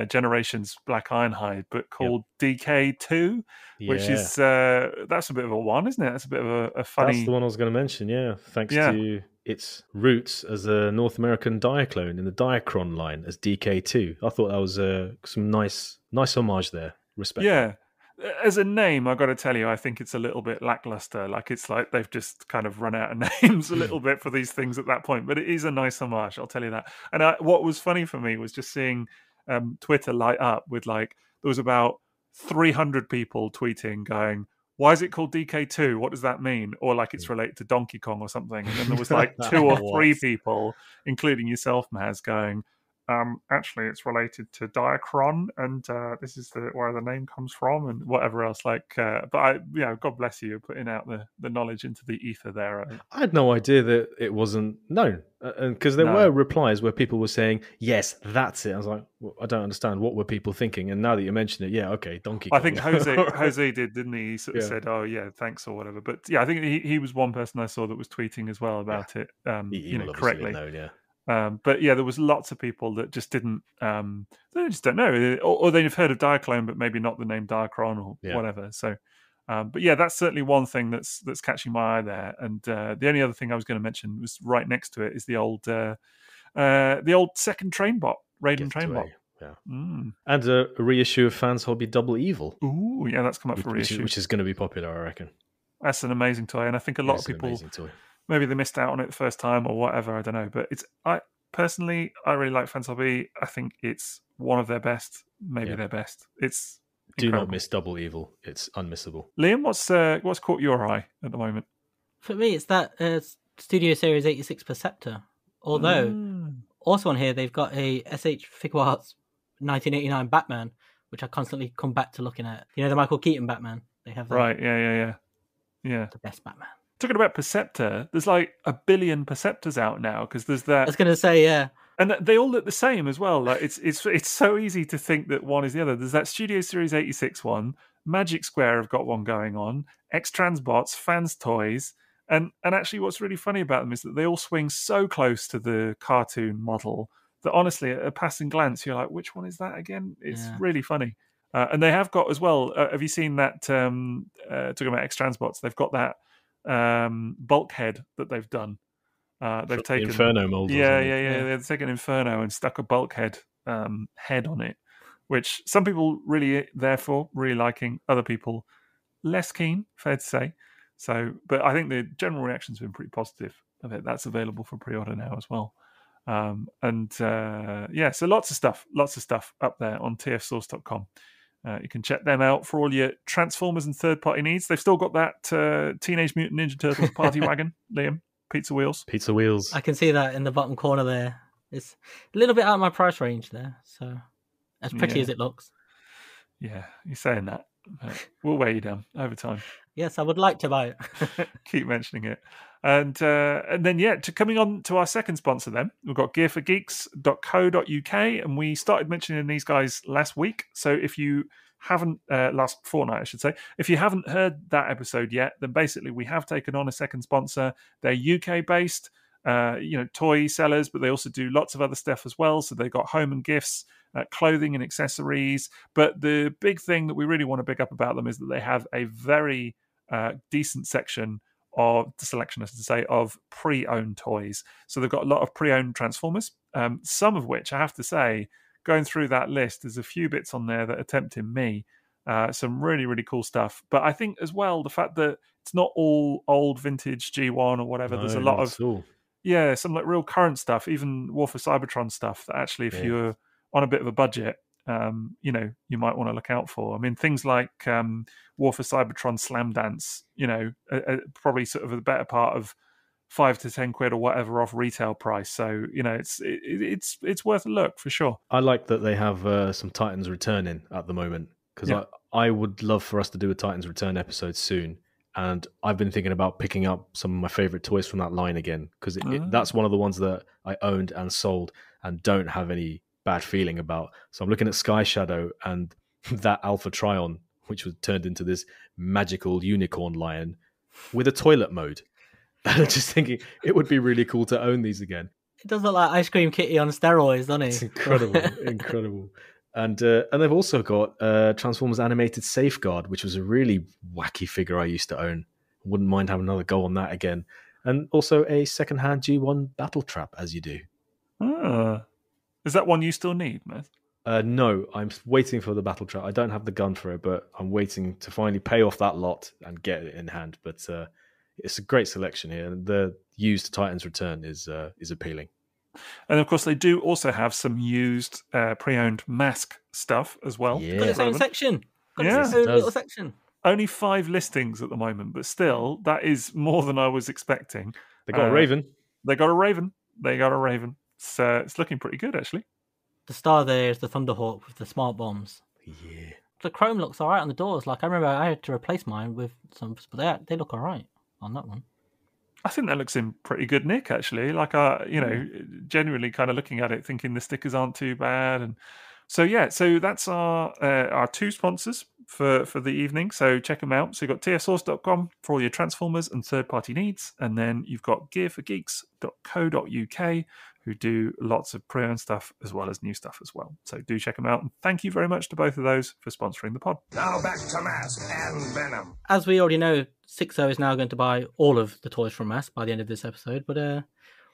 Generations Black Ironhide, but called DK2, which is that's a bit of a one, isn't it? That's a bit of a funny. That's the one I was going to mention. Yeah, thanks to its roots as a North American Diaclone in the Diacron line as DK2. I thought that was some nice homage there. Respect. Yeah. As a name, I got to tell you, I think it's a little bit lackluster. Like, it's like they've just kind of run out of names a little bit for these things at that point. But it is a nice homage, I'll tell you that. And what was funny for me was just seeing Twitter light up with, like, there was about 300 people tweeting going, why is it called DK2? What does that mean? Or like it's related to Donkey Kong or something. And then there was like 2 or 3 people, including yourself, Maz, going, actually, it's related to Diacron, and this is where the name comes from, and whatever else. Like, but God bless you, putting out the knowledge into the ether there. I had no idea that it wasn't known, because there were replies where people were saying, "Yes, that's it." I was like, well, I don't understand. What were people thinking? And now that you mention it, okay, Donkey Kong. I think Jose did, didn't he? He sort of said, "Oh yeah, thanks" or whatever. But yeah, I think he was one person I saw that was tweeting as well about it. He correctly. Known, but yeah, there was lots of people that just didn't, they just don't know, or they've heard of Diaclone, but maybe not the name Diacron or whatever. So, but yeah, that's certainly one thing that's catching my eye there. And the only other thing I was going to mention was right next to it is the old second Trainbot, Raiden Trainbot. Yeah. And a reissue of Fans Hobby Double Evil. Ooh, yeah, that's come up for reissue, which is going to be popular, I reckon. That's an amazing toy, and I think a lot of people. Maybe they missed out on it the first time or whatever, I don't know. But I really like Fans Hobby. I think it's one of their best, maybe their best. It's incredible. Do not miss Double Evil. It's unmissable. Liam, what's caught your eye at the moment? For me, it's that Studio Series 86 Perceptor. Although, also on here, they've got a SH Figure Arts 1989 Batman, which I constantly come back to looking at. You know, the Michael Keaton Batman? They have that. Right, yeah. The best Batman. Talking about Perceptor, there's like 1 billion Perceptors out now because there's that. I was going to say, yeah, and they all look the same as well. Like it's so easy to think that one is the other. There's that Studio Series 86 one. Magic Square have got one going on. X-Transbots, Fans Toys, and actually, what's really funny about them is that they all swing so close to the cartoon model that honestly, at a passing glance, you're like, which one is that again? It's really funny. And they have got as well. Have you seen that? Talking about X-Transbots, they've got that. Bulkhead that they've done. They've taken Inferno mold. They've taken Inferno and stuck a Bulkhead head on it, which some people really really liking, other people less keen, fair to say. So, but I think the general reaction's been pretty positive of it. That's available for pre-order now as well. So lots of stuff up there on tfsource.com. You can check them out for all your Transformers and third-party needs. They've still got that Teenage Mutant Ninja Turtles party wagon, Liam. Pizza wheels. I can see that in the bottom corner there. It's a little bit out of my price range there, so as pretty as it looks. Yeah, you're saying that. We'll weigh you down over time. Yes, I would like to buy it. Keep mentioning it. And then, coming on to our second sponsor then, we've got gearforgeeks.co.uk, and we started mentioning these guys last week. So if you haven't, last fortnight, I should say, if you haven't heard that episode yet, then basically we have taken on a second sponsor. They're UK-based, toy sellers, but they also do lots of other stuff as well. So they've got home and gifts, clothing and accessories. But the big thing that we really want to pick up about them is that they have a very decent selection of pre-owned toys. So they've got a lot of pre-owned Transformers, some of which I have to say, going through that list, there's a few bits on there that are tempting me. Some really, really cool stuff. But I think as well, the fact that it's not all old vintage G1 or whatever. There's a lot of some like real current stuff, even War for Cybertron stuff that actually, if you're on a bit of a budget, you might want to look out for. I mean, things like War for Cybertron Slam Dance, probably sort of the better part of £5 to £10 or whatever off retail price. So it's worth a look for sure. I like that they have some Titans returning at the moment, because I would love for us to do a Titans return episode soon. and I've been thinking about picking up some of my favorite toys from that line again, because that's one of the ones that I owned and sold and don't have any bad feeling about. So I'm looking at Sky Shadow and that Alpha Trion, which was turned into this magical unicorn lion with a toilet mode. And I'm just thinking it would be really cool to own these again. It does look like Ice Cream Kitty on steroids, doesn't it? It's incredible, incredible. And they've also got Transformers Animated Safeguard, which was a really wacky figure I used to own. Wouldn't mind having another go on that again. And also a second-hand G1 Battle Trap, as you do. Is that one you still need, man? No, I'm waiting for the Battle Trap. I don't have the gun for it, but I'm waiting to finally pay off that lot and get it in hand. But it's a great selection here, and the used Titans Return is appealing. And of course, they do also have some used pre-owned M.A.S.K stuff as well. Yeah. Got its own section. Yeah, its own little section. Only 5 listings at the moment, but still, that is more than I was expecting. They got a Raven. They got a Raven. So it's looking pretty good, actually. The star there is the Thunderhawk with the smart bombs. Yeah. The chrome looks all right on the doors. Like, I remember I had to replace mine with some, but they look all right on that one. I think that looks in pretty good nick, actually. Like, genuinely kind of looking at it, thinking the stickers aren't too bad. And so, so that's our 2 sponsors for the evening. So check them out. So you've got tfsource.com for all your Transformers and third-party needs. And then you've got gearforgeeks.co.uk, who do lots of pre-owned stuff as well as new stuff as well. So do check them out. And thank you very much to both of those for sponsoring the pod. Now back to M.A.S.K and Venom. As we already know, Sixo is now going to buy all of the toys from M.A.S.K by the end of this episode. But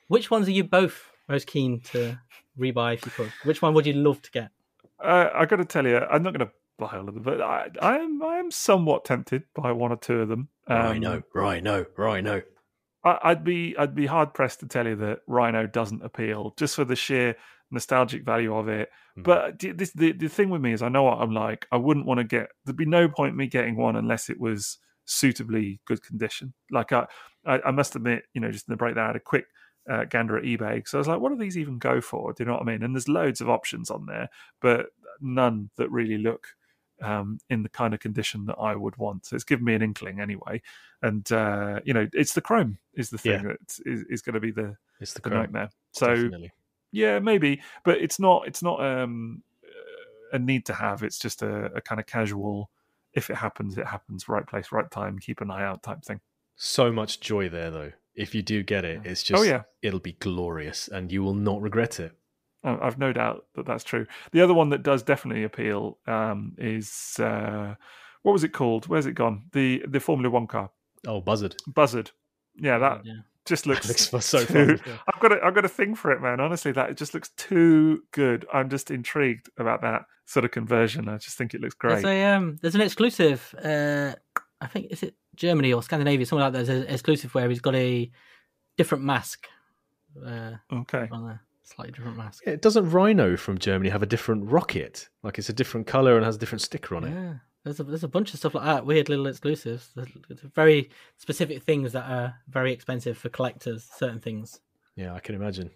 which ones are you both most keen to rebuy if you could? Which one would you love to get? I got to tell you, I'm not going to buy all of them, but I am somewhat tempted by one or two of them. Rhino. I'd be hard pressed to tell you that Rhino doesn't appeal, just for the sheer nostalgic value of it. But the thing with me is, I know what I'm like. I wouldn't want to get. There'd be no point in me getting one unless it was suitably good condition. Like I must admit, just in the break there, I had a quick gander at eBay, so I was like, what do these even go for? Do you know what I mean? And there's loads of options on there, but none that really look in the kind of condition that I would want. So it's given me an inkling anyway. And it's the chrome is the thing that is going to be the nightmare. So definitely. Yeah, maybe, but it's not a need to have. It's just a kind of casual, if it happens, right place, right time, keep an eye out type thing. So much joy there, though. If you do get it, it's just, it'll be glorious and you will not regret it. I've no doubt that that's true. The other one that does definitely appeal is, what was it called? Where's it gone? The Formula One car. Oh, Buzzard. Yeah, that just looks so fun. I've got a thing for it, man. Honestly, that it just looks too good. I'm just intrigued about that sort of conversion. I just think it looks great. There's an exclusive. I think, is it Germany or Scandinavia, something like that. There's an exclusive where he's got a different mask. Okay. On a slightly different mask. Yeah, doesn't Rhino from Germany have a different rocket? Like it's a different colour and has a different sticker on it. Yeah, there's a bunch of stuff like that. Weird little exclusives. There's very specific things that are very expensive for collectors. Certain things. Yeah, I can imagine.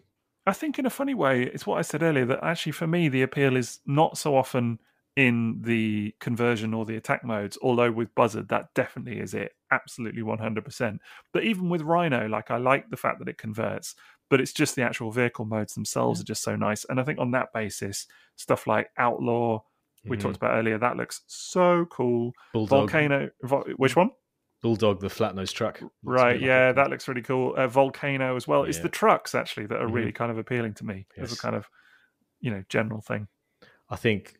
I think in a funny way, it's what I said earlier, that actually for me the appeal is not so often in the conversion or the attack modes, although with Buzzard that definitely is it, absolutely 100%. But even with Rhino, like I like the fact that it converts, but it's just the actual vehicle modes themselves are just so nice. And I think on that basis, stuff like Outlaw, we talked about earlier, that looks so cool. Bulldog. Volcano, which one? Bulldog, the flat nose truck. Right, yeah, that looks really cool. Volcano as well. It's the trucks actually that are really kind of appealing to me as a kind of, general thing. I think,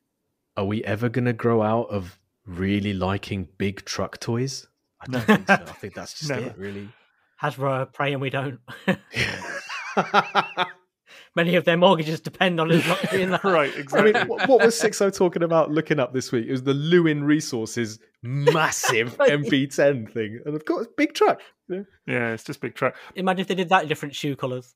are we ever going to grow out of really liking big truck toys? I don't think so. I think that's just it, really. Hasbro are praying we don't. Many of their mortgages depend on us not doing that. Right, exactly. I mean, what was Sixo talking about looking up this week? It was the Lewin Resources massive MP10 thing. And of course, big truck. Yeah, it's just big truck. Imagine if they did that in different shoe colours.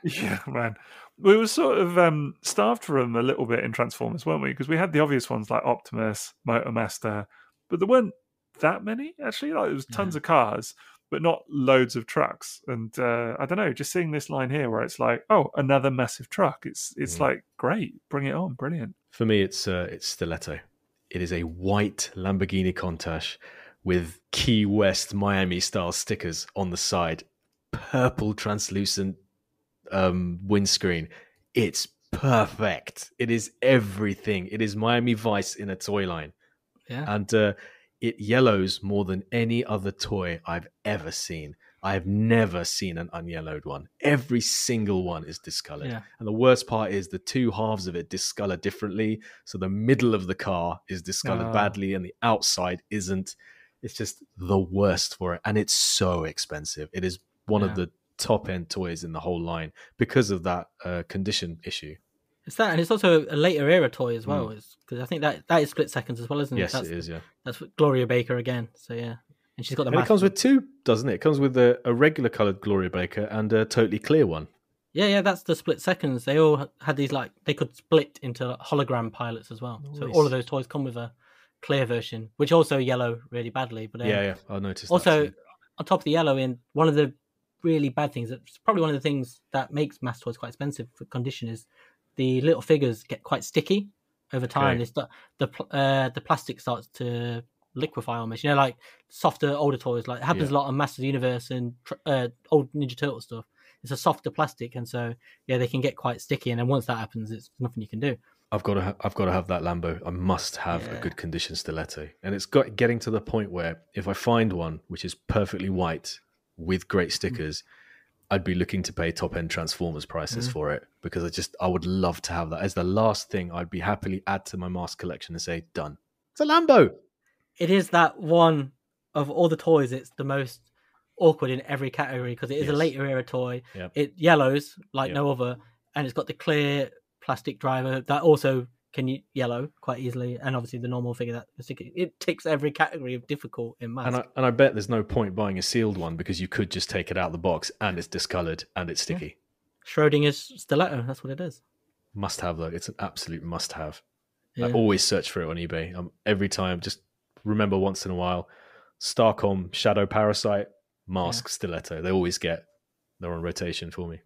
Yeah, man. We were sort of starved for them a little bit in Transformers, weren't we? Because we had the obvious ones like Optimus, Motormaster, but there weren't that many, actually. Like, there was tons of cars, but not loads of trucks. And I don't know, just seeing this line here where it's like, oh, another massive truck. It's like, great, bring it on, brilliant. For me, it's Stiletto. It is a white Lamborghini Countach with Key West Miami style stickers on the side, purple translucent windscreen. It's perfect. It is everything. It is Miami Vice in a toy line. Yeah. And it yellows more than any other toy I've ever seen. I have never seen an unyellowed one. Every single one is discolored. Yeah. And the worst part is the two halves of it discolor differently. So the middle of the car is discolored badly and the outside isn't. It's just the worst for it. And it's so expensive. It is one of the top end toys in the whole line because of that condition issue. It's that, and it's also a later era toy as well. Because I think that is Split Seconds as well, isn't it? Yes, it is. Yeah, that's Gloria Baker again. So yeah, and she's got the. And it comes with two, doesn't it? It comes with a regular coloured Gloria Baker and a totally clear one. Yeah, that's the Split Seconds. They all had these they could split into hologram pilots as well. Nice. So all of those toys come with a clear version, which also yellow really badly. But yeah, I noticed. Also, on top of the yellow, in one of the really bad things, it's probably one of the things that makes M.A.S.K toys quite expensive for condition is the little figures get quite sticky over time. Okay. The plastic starts to liquefy almost. Like softer older toys. Like it happens a lot on Masters of the Universe and old Ninja Turtle stuff. It's a softer plastic, and so they can get quite sticky. And then once that happens, it's nothing you can do. I've got to have that Lambo. I must have a good condition stiletto, and it's getting to the point where if I find one which is perfectly white with great stickers, I'd be looking to pay top end Transformers prices for it because I would love to have that as the last thing I'd be happily add to my M.A.S.K collection and say done. It's a Lambo. It is that one of all the toys. It's the most awkward in every category because it is a later era toy. Yep. It yellows like no other, and it's got the clear plastic driver that also can yellow quite easily, and obviously the normal figure that it ticks every category of difficult in M.A.S.K. And I bet there's no point buying a sealed one because you could just take it out of the box and it's discolored and it's sticky. Schrodinger's stiletto, that's what it is. Must have though. It's an absolute must have. Yeah. I always search for it on eBay. Every time, just remember once in a while, Starcom Shadow Parasite, M.A.S.K stiletto. They're on rotation for me.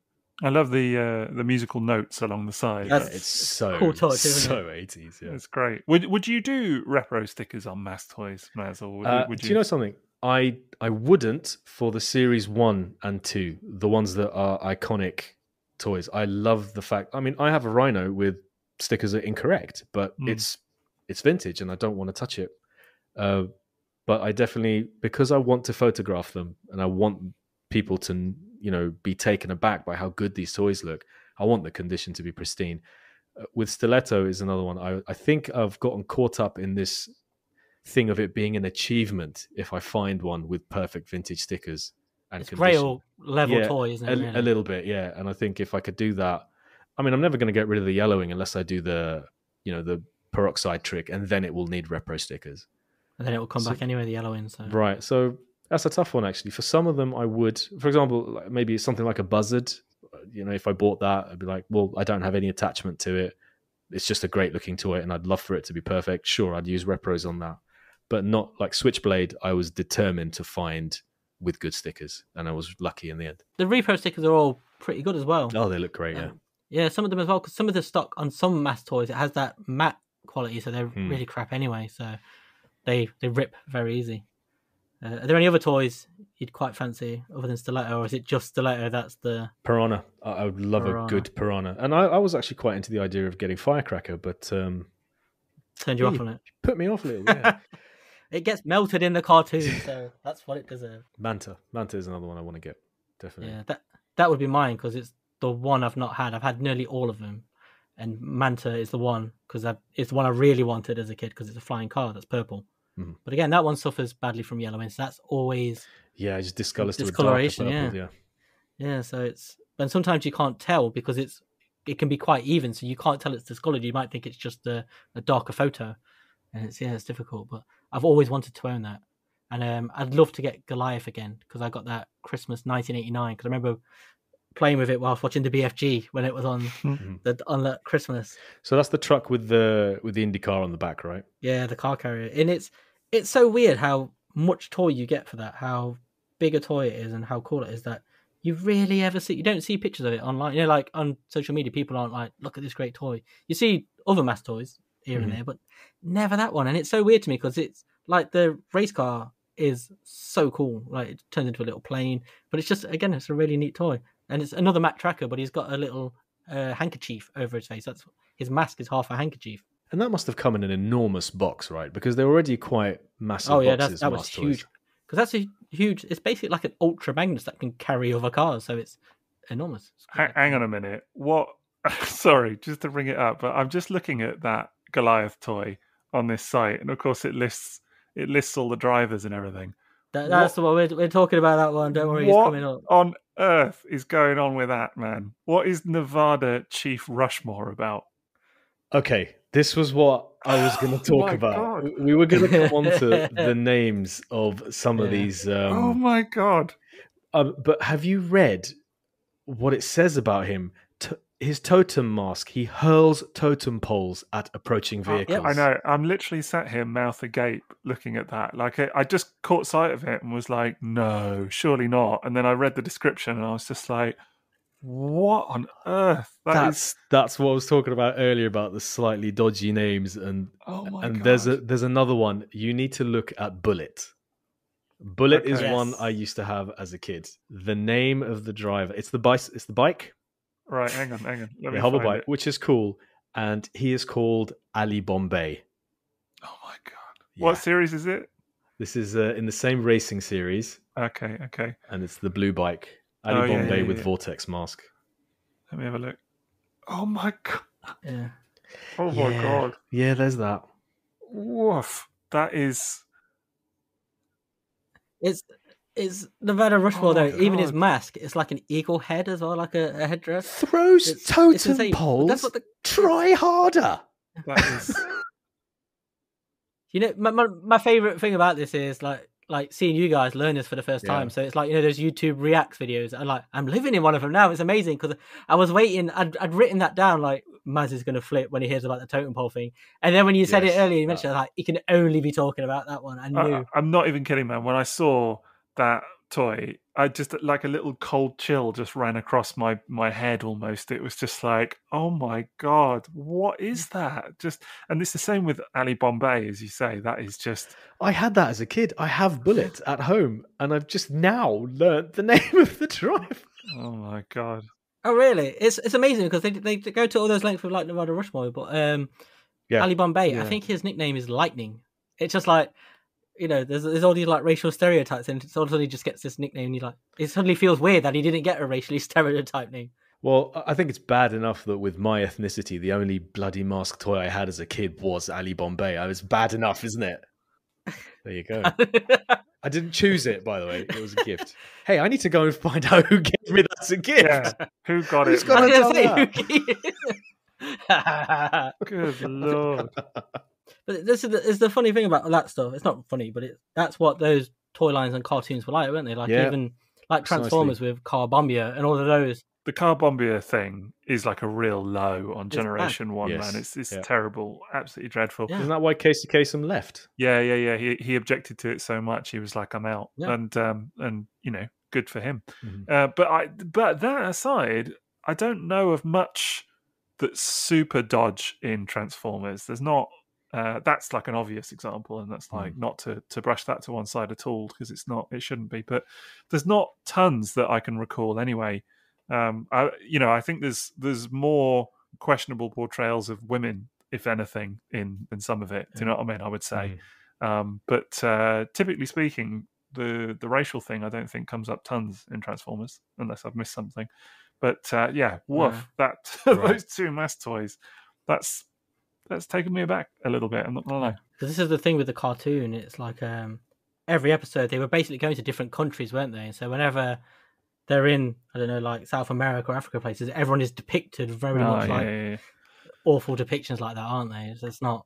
I love the musical notes along the side. It's so cool touch, so 80s. Yeah, it's great. Would you do repro stickers on M.A.S.K toys, Maz, or would you? Do you know something? I wouldn't for the series 1 and 2, the ones that are iconic toys. I love the fact. I mean, I have a Rhino with stickers that are incorrect, but it's vintage, and I don't want to touch it. But I definitely, because I want to photograph them, and I want people to be taken aback by how good these toys look. I want the condition to be pristine. With stiletto is another one. I think I've gotten caught up in this thing of it being an achievement if I find one with perfect vintage stickers and it's condition. Grail level toy, isn't it? A little bit, yeah. And I think if I could do that, I mean, I'm never going to get rid of the yellowing unless I do the peroxide trick, and then it will need repro stickers. And then it will come back anyway, the yellowing. So. Right, so that's a tough one, actually. For some of them, I would. For example, maybe something like a buzzard. If I bought that, I'd be like, well, I don't have any attachment to it. It's just a great-looking toy, and I'd love for it to be perfect. Sure, I'd use repros on that. But not like Switchblade, I was determined to find with good stickers, and I was lucky in the end. The repro stickers are all pretty good as well. Oh, they look great, yeah. Yeah, some of them as well, because some of the stock on some M.A.S.K toys, it has that matte quality, so they're really crap anyway, so they rip very easy. Are there any other toys you'd quite fancy other than stiletto, or is it just stiletto that's the... Piranha. I would love a good Piranha. And I was actually quite into the idea of getting Firecracker, but... Turned you off on it? Put me off a little, yeah. It gets melted in the cartoon, so that's what it deserves. Manta is another one I want to get, definitely. Yeah, that would be mine, because it's the one I've not had. I've had nearly all of them. And Manta is the one, because it's the one I really wanted as a kid, because it's a flying car that's purple. Mm-hmm. But again, that one suffers badly from yellowing, so that's always... Yeah, it just discolors to a discoloration, darker purple, yeah, so it's... And sometimes you can't tell, because it can be quite even, so you can't tell it's discolored. You might think it's just a darker photo. And it's difficult, but I've always wanted to own that. And I'd love to get Goliath again, because I got that Christmas 1989, because I remember playing with it whilst watching the BFG when it was on on that Christmas. So that's the truck with the Indy car on the back, right? Yeah, the car carrier. And it's so weird how much toy you get for that, how big a toy it is and how cool it is, that you rarely ever see... You don't see pictures of it online. Like on social media, people aren't like, look at this great toy. You see other M.A.S.K toys here and there, but never that one. And it's so weird to me, because it's like the race car is so cool. Like it turns into a little plane, but it's just again, it's a really neat toy, and it's another Mac tracker, but he's got a little handkerchief over his face. That's his mask is half a handkerchief. And that must have come in an enormous box, right? Because they're already quite massive Oh yeah, boxes. that was huge. Because that's a huge. It's basically like an ultra magnet that can carry over cars, so it's enormous. Hang on a minute. What? Sorry, just to bring it up, but I'm just looking at that Goliath toy on this site, and of course it lists all the drivers and everything. That's what we're talking about. That one. Don't worry, he's coming up. What on earth is going on with that, man? What is Nevada Chief Rushmore about? Okay, this was what I was going to talk about. God. We were going to come on to the names of some of these. Oh my God. But have you read what it says about him? His totem mask, he hurls totem poles at approaching vehicles. I know. I'm literally sat here mouth agape looking at that. Like I just caught sight of it and was like, no, surely not. And then I read the description and I was just like, what on earth? That's what I was talking about earlier about the slightly dodgy names. And God. there's another one. You need to look at Bullet. Bullet is one I used to have as a kid. The name of the driver, it's the bike. Right, hang on. Let me hover find bike, it. which is cool. And he is called Ali Bombay. Oh my God. Yeah. What series is it? This is in the same racing series. Okay. And it's the blue bike. Ali Bombay with Vortex mask. Let me have a look. Oh my God. Yeah. Oh my God. Yeah, there's that. Woof. That is... It's Nevada Rushmore though. Even his mask, it's like an eagle head as well, like a headdress. Throws totem poles. That's what Try harder. That is... You know, my favorite thing about this is like seeing you guys learn this for the first time. So it's like, you know, those YouTube reacts videos. I'm living in one of them now. It's amazing because I was waiting. I'd written that down like Maz is going to flip when he hears about the totem pole thing. And then when you said it earlier, you mentioned like he can only be talking about that one. I knew. I'm not even kidding, man. When I saw that toy, I just like a little cold chill just ran across my head almost. It was just like, oh my God, what is that? And it's the same with Ali Bombay, as you say. That is just... I had that as a kid. I have Bullet at home, and I've just now learnt the name of the driver. Oh my God. Oh really? It's amazing because they go to all those lengths with like Nevada Rushmore, but Ali Bombay, I think his nickname is Lightning. It's just like, you know, there's all these like racial stereotypes, and suddenly he just gets this nickname. And it suddenly feels weird that he didn't get a racially stereotyped name. Well, I think it's bad enough that with my ethnicity, the only bloody mask toy I had as a kid was Ali Bombay. It's bad enough, isn't it? There you go. I didn't choose it, by the way. It was a gift. Hey, I need to go and find out who gave me that as a gift. Yeah. Who got it? Good Lord. But this is the funny thing about that stuff. It's not funny, but that's what those toy lines and cartoons were like, weren't they? Like even like Transformers with Car Bombia and all of those. The Car Bombia thing is like a real low on Generation 1, man. It's terrible, absolutely dreadful. Yeah. Isn't that why Casey Kasem left? Yeah. He objected to it so much, he was like, I'm out. Yeah. And you know, good for him. Mm-hmm. But that aside, I don't know of much that's super dodge in Transformers. There's not. That's like an obvious example, and that's like not to brush that to one side at all because it shouldn't be. But there's not tons that I can recall anyway. I think there's more questionable portrayals of women, if anything, in some of it. Do you know what I mean? I would say, but typically speaking, the racial thing I don't think comes up tons in Transformers, unless I've missed something. But that those two M.A.S.K toys, that's taken me aback a little bit. I'm not gonna lie. Because this is the thing with the cartoon. It's like every episode they were basically going to different countries, weren't they? And so whenever they're in, I don't know, like South America or Africa places, everyone is depicted very much awful depictions like that, aren't they? So it's not...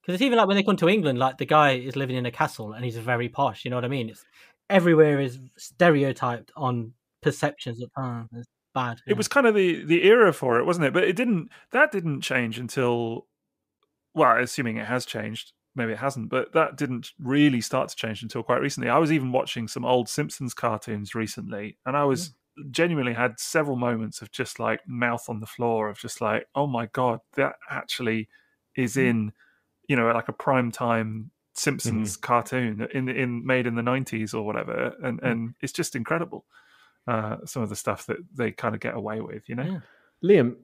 Because it's even like when they come to England, like the guy is living in a castle and he's very posh, you know what I mean? It's everywhere is stereotyped on perceptions of it's bad. It was kind of the era for it, wasn't it? But that didn't change until, well, assuming it has changed, maybe it hasn't, but that didn't really start to change until quite recently. I was even watching some old Simpsons cartoons recently, and I was genuinely had several moments of just like mouth on the floor of just like, oh my God, that actually is in, you know, like a prime time Simpsons cartoon made in the 90s or whatever, and it's just incredible. Some of the stuff that they kind of get away with, you know. Yeah. Liam,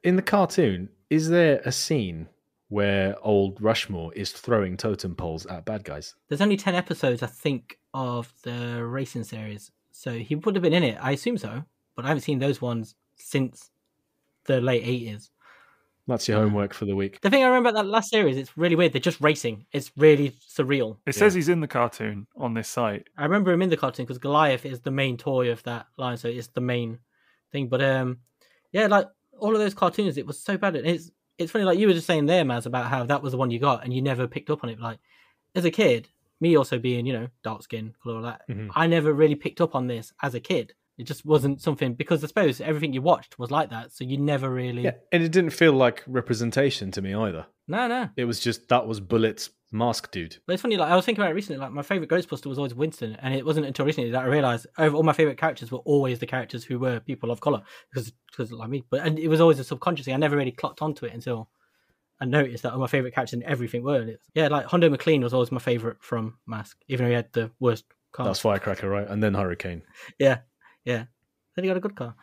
in the cartoon, is there a scene where old Rushmore is throwing totem poles at bad guys? There's only 10 episodes, I think, of the racing series, so he would have been in it. I assume so, but I haven't seen those ones since the late 80s. That's your homework for the week. The thing I remember about that last series, it's really weird. They're just racing. It's really surreal. It says he's in the cartoon on this site. I remember him in the cartoon because Goliath is the main toy of that line, so it's the main thing. But yeah, like all of those cartoons, it was so bad. It's funny, like you were just saying there, Maz, about how that was the one you got and you never picked up on it. Like as a kid, me also being, you know, dark skin, all of that, I never really picked up on this as a kid. It just wasn't something, because I suppose everything you watched was like that, so you never really... Yeah, and it didn't feel like representation to me either. No. It was just, that was Bullet's mask dude. But it's funny, like I was thinking about it recently, like my favourite Ghostbuster was always Winston, and it wasn't until recently that I realised all my favourite characters were always the characters who were people of colour, because like me. And it was always a subconscious thing. I never really clocked onto it until I noticed that all my favourite characters in everything were. And yeah, like Hondo McLean was always my favourite from M.A.S.K, even though he had the worst car. That's Firecracker, right? And then Hurricane. Yeah. Then he got a good car.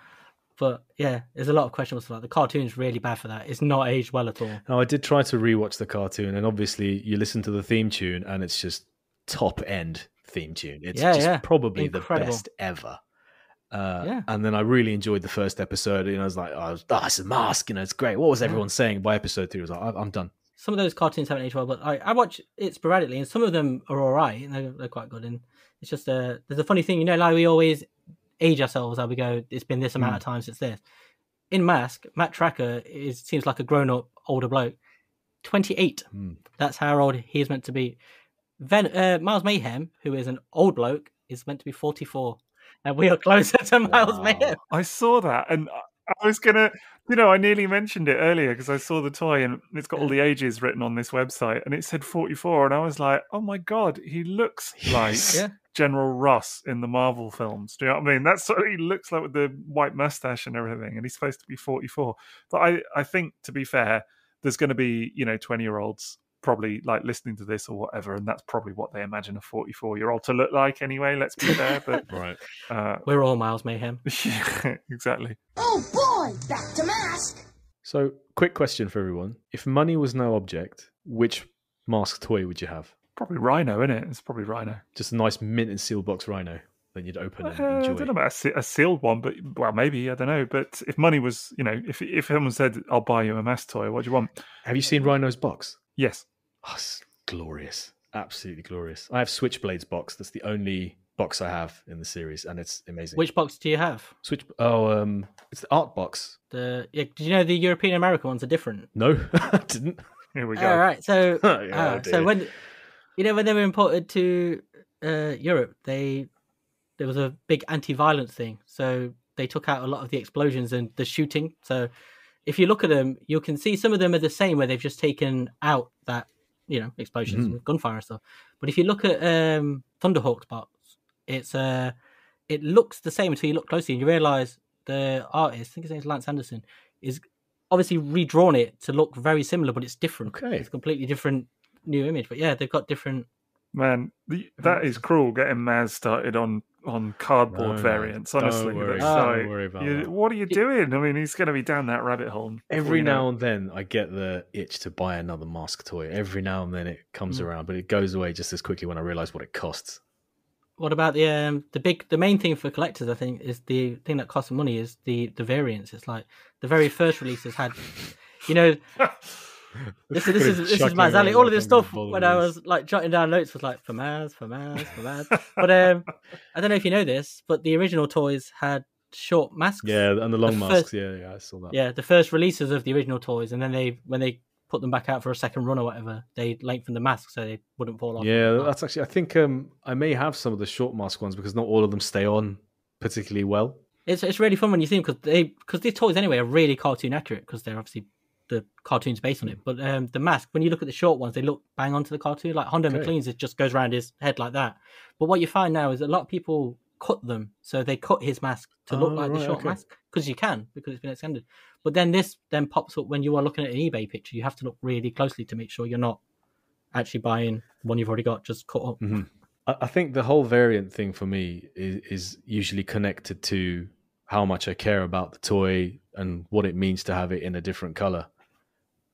But yeah, there's a lot of questions for that. The cartoon's really bad for that. It's not aged well at all. No, I did try to rewatch the cartoon, and obviously you listen to the theme tune, and it's just top end theme tune. It's probably incredible. The best ever. And then I really enjoyed the first episode. You know, I was like, it's a mask. You know, it's great. What was everyone saying? By episode 3, I was like, I'm done. Some of those cartoons haven't aged well, but I watch it sporadically, and some of them are all right, and they're quite good. And it's just there's a funny thing, you know, like we always age ourselves, how we go, it's been this amount of time since this. In M.A.S.K, Matt Tracker seems like a grown-up older bloke. 28. That's how old he is meant to be. Miles Mayhem, who is an old bloke, is meant to be 44. And we are closer to Miles Mayhem. I saw that, and I was gonna, you know, I nearly mentioned it earlier because I saw the toy and it's got all the ages written on this website, and it said 44, and I was like, oh my god, he looks like General Ross in the Marvel films. Do you know what I mean? That's what he looks like, with the white mustache and everything, and he's supposed to be 44. But I think, to be fair, there's going to be, you know, 20-year-olds probably like listening to this or whatever, and that's probably what they imagine a 44-year-old to look like anyway, let's be fair. But right, we're all Miles Mayhem. Yeah, exactly. Oh boy, back to M.A.S.K. So, quick question for everyone. If money was no object, which mask toy would you have? Probably Rhino, isn't it? It's probably Rhino. Just a nice mint and sealed box Rhino that you'd open and enjoy. I don't know about a sealed one, but well, maybe, I don't know. But if money was, you know, if someone said, I'll buy you a M.A.S.K toy, what do you want? Have you seen Rhino's box? Yes. Oh, it's glorious. Absolutely glorious. I have Switchblade's box. That's the only box I have in the series, and it's amazing. Which box do you have? It's the art box. Did you know the European American ones are different? No, I didn't. Here we go. All right, so so when they were imported to Europe, there was a big anti-violence thing, so they took out a lot of the explosions and the shooting. So if you look at them, you can see some of them are the same, where they've just taken out that, you know, explosions and gunfire and stuff. But if you look at Thunderhawk's box, it looks the same until you look closely and you realise the artist, I think his name's Lance Anderson, is obviously redrawn it to look very similar, but it's different. Okay. It's a completely different new image. But yeah, they've got different... Man, that is cruel, getting Maz started on cardboard variants. Honestly, don't worry about that. What are you doing? I mean, he's going to be down that rabbit hole. Every now and then, I get the itch to buy another M.A.S.K toy. Every now and then, it comes around, but it goes away just as quickly when I realise what it costs. What about the main thing for collectors? I think is the thing that costs money is the variants. It's like the very first releases had, you know. This is my alley. All of this stuff when I was like jotting down notes was like for Maz. But I don't know if you know this, but the original toys had short masks. Yeah, and the long masks. Yeah, I saw that. Yeah, the first releases of the original toys, and then when they put them back out for a second run or whatever, they lengthened the mask so they wouldn't fall off. Yeah, that's actually. I think I may have some of the short mask ones because not all of them stay on particularly well. It's really fun when you see them because these toys anyway are really cartoon accurate because they're obviously the cartoon's based on it. But the M.A.S.K, when you look at the short ones, they look bang onto the cartoon. Like Hondo McLean's, it just goes around his head like that. But what you find now is a lot of people cut them, so they cut his mask to look like the short mask because it's been extended. But then this pops up when you are looking at an eBay picture. You have to look really closely to make sure you're not actually buying one you've already got just cut up. Mm-hmm. I think the whole variant thing for me is usually connected to how much I care about the toy and what it means to have it in a different color.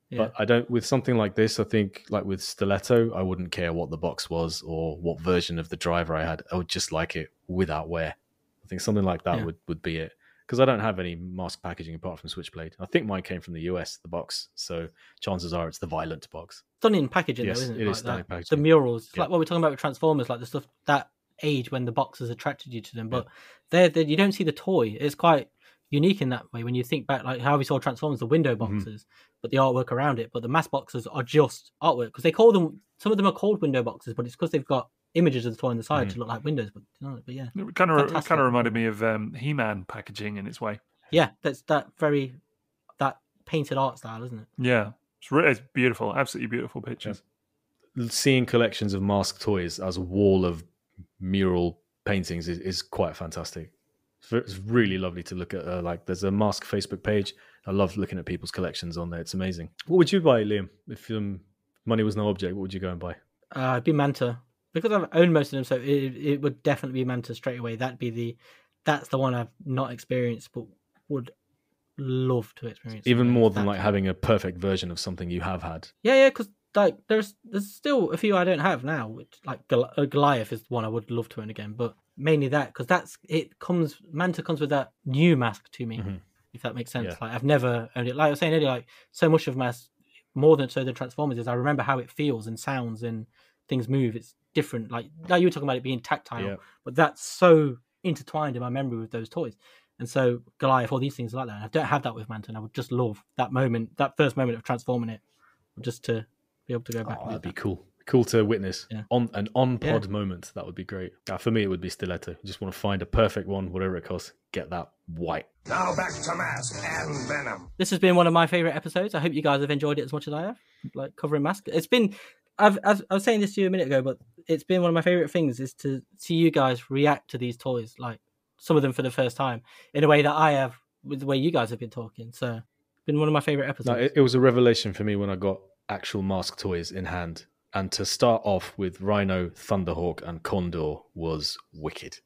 Yeah. But I don't, with something like this, I think like with Stiletto, I wouldn't care what the box was or what version of the driver I had. I would just like it without wear. I think something like that would be it. Because I don't have any mask packaging apart from Switchblade. I think mine came from the US, the box. So chances are it's the Violent box. Stunning packaging, Yes, though, isn't it? it is Like stunning that. packaging. The murals. It's Yeah. like what we're talking about with Transformers, like the stuff that age when the boxes attracted you to them. But they're you don't see the toy. It's quite unique in that way when you think back, like how we saw Transformers, the window boxes, but the artwork around it. But the mass boxes are just artwork because they call them. Some of them are called window boxes, but it's because they've got images of the toy on the side to look like windows. But yeah, It kind of reminded me of He-Man packaging in its way. Yeah, that's that painted art style, isn't it? Yeah, it's beautiful, absolutely beautiful pictures. Yeah. Seeing collections of mask toys as a wall of mural paintings is quite fantastic. It's really lovely to look at. Like, there's a Mask Facebook page. I love looking at people's collections on there. It's amazing. What would you buy, Liam? If money was no object, what would you go and buy? It'd be Manta because I've owned most of them, so it would definitely be Manta straight away. That's the one I've not experienced, but would love to experience. Even more than like having a perfect version of something you have had. Yeah, because like there's still a few I don't have now. Which, like Goliath is one I would love to own again, but mainly that because Manta comes with that new M.A.S.K to me, if that makes sense. Yeah. Like I've never owned it. Like I was saying earlier, like so much of M.A.S.K, more than so the Transformers is. I remember how it feels and sounds and things move. It's different. Like you were talking about it being tactile, but that's so intertwined in my memory with those toys. And so Goliath, all these things like that. And I don't have that with Manta. And I would just love that moment, that first moment of transforming it, just to be able to go back. That'd be cool. Cool to witness on an on-pod moment. That would be great. For me, it would be Stiletto. You just want to find a perfect one, whatever it costs. Get that white. Now back to M.A.S.K and Venom. This has been one of my favorite episodes. I hope you guys have enjoyed it as much as I have, like covering M.A.S.K. It's been, I was saying this to you a minute ago, but it's been one of my favorite things is to see you guys react to these toys, like some of them for the first time, in a way that I have with the way you guys have been talking. So it's been one of my favorite episodes. No, it was a revelation for me when I got actual M.A.S.K toys in hand. And to start off with Rhino, Thunderhawk, and Condor was wicked.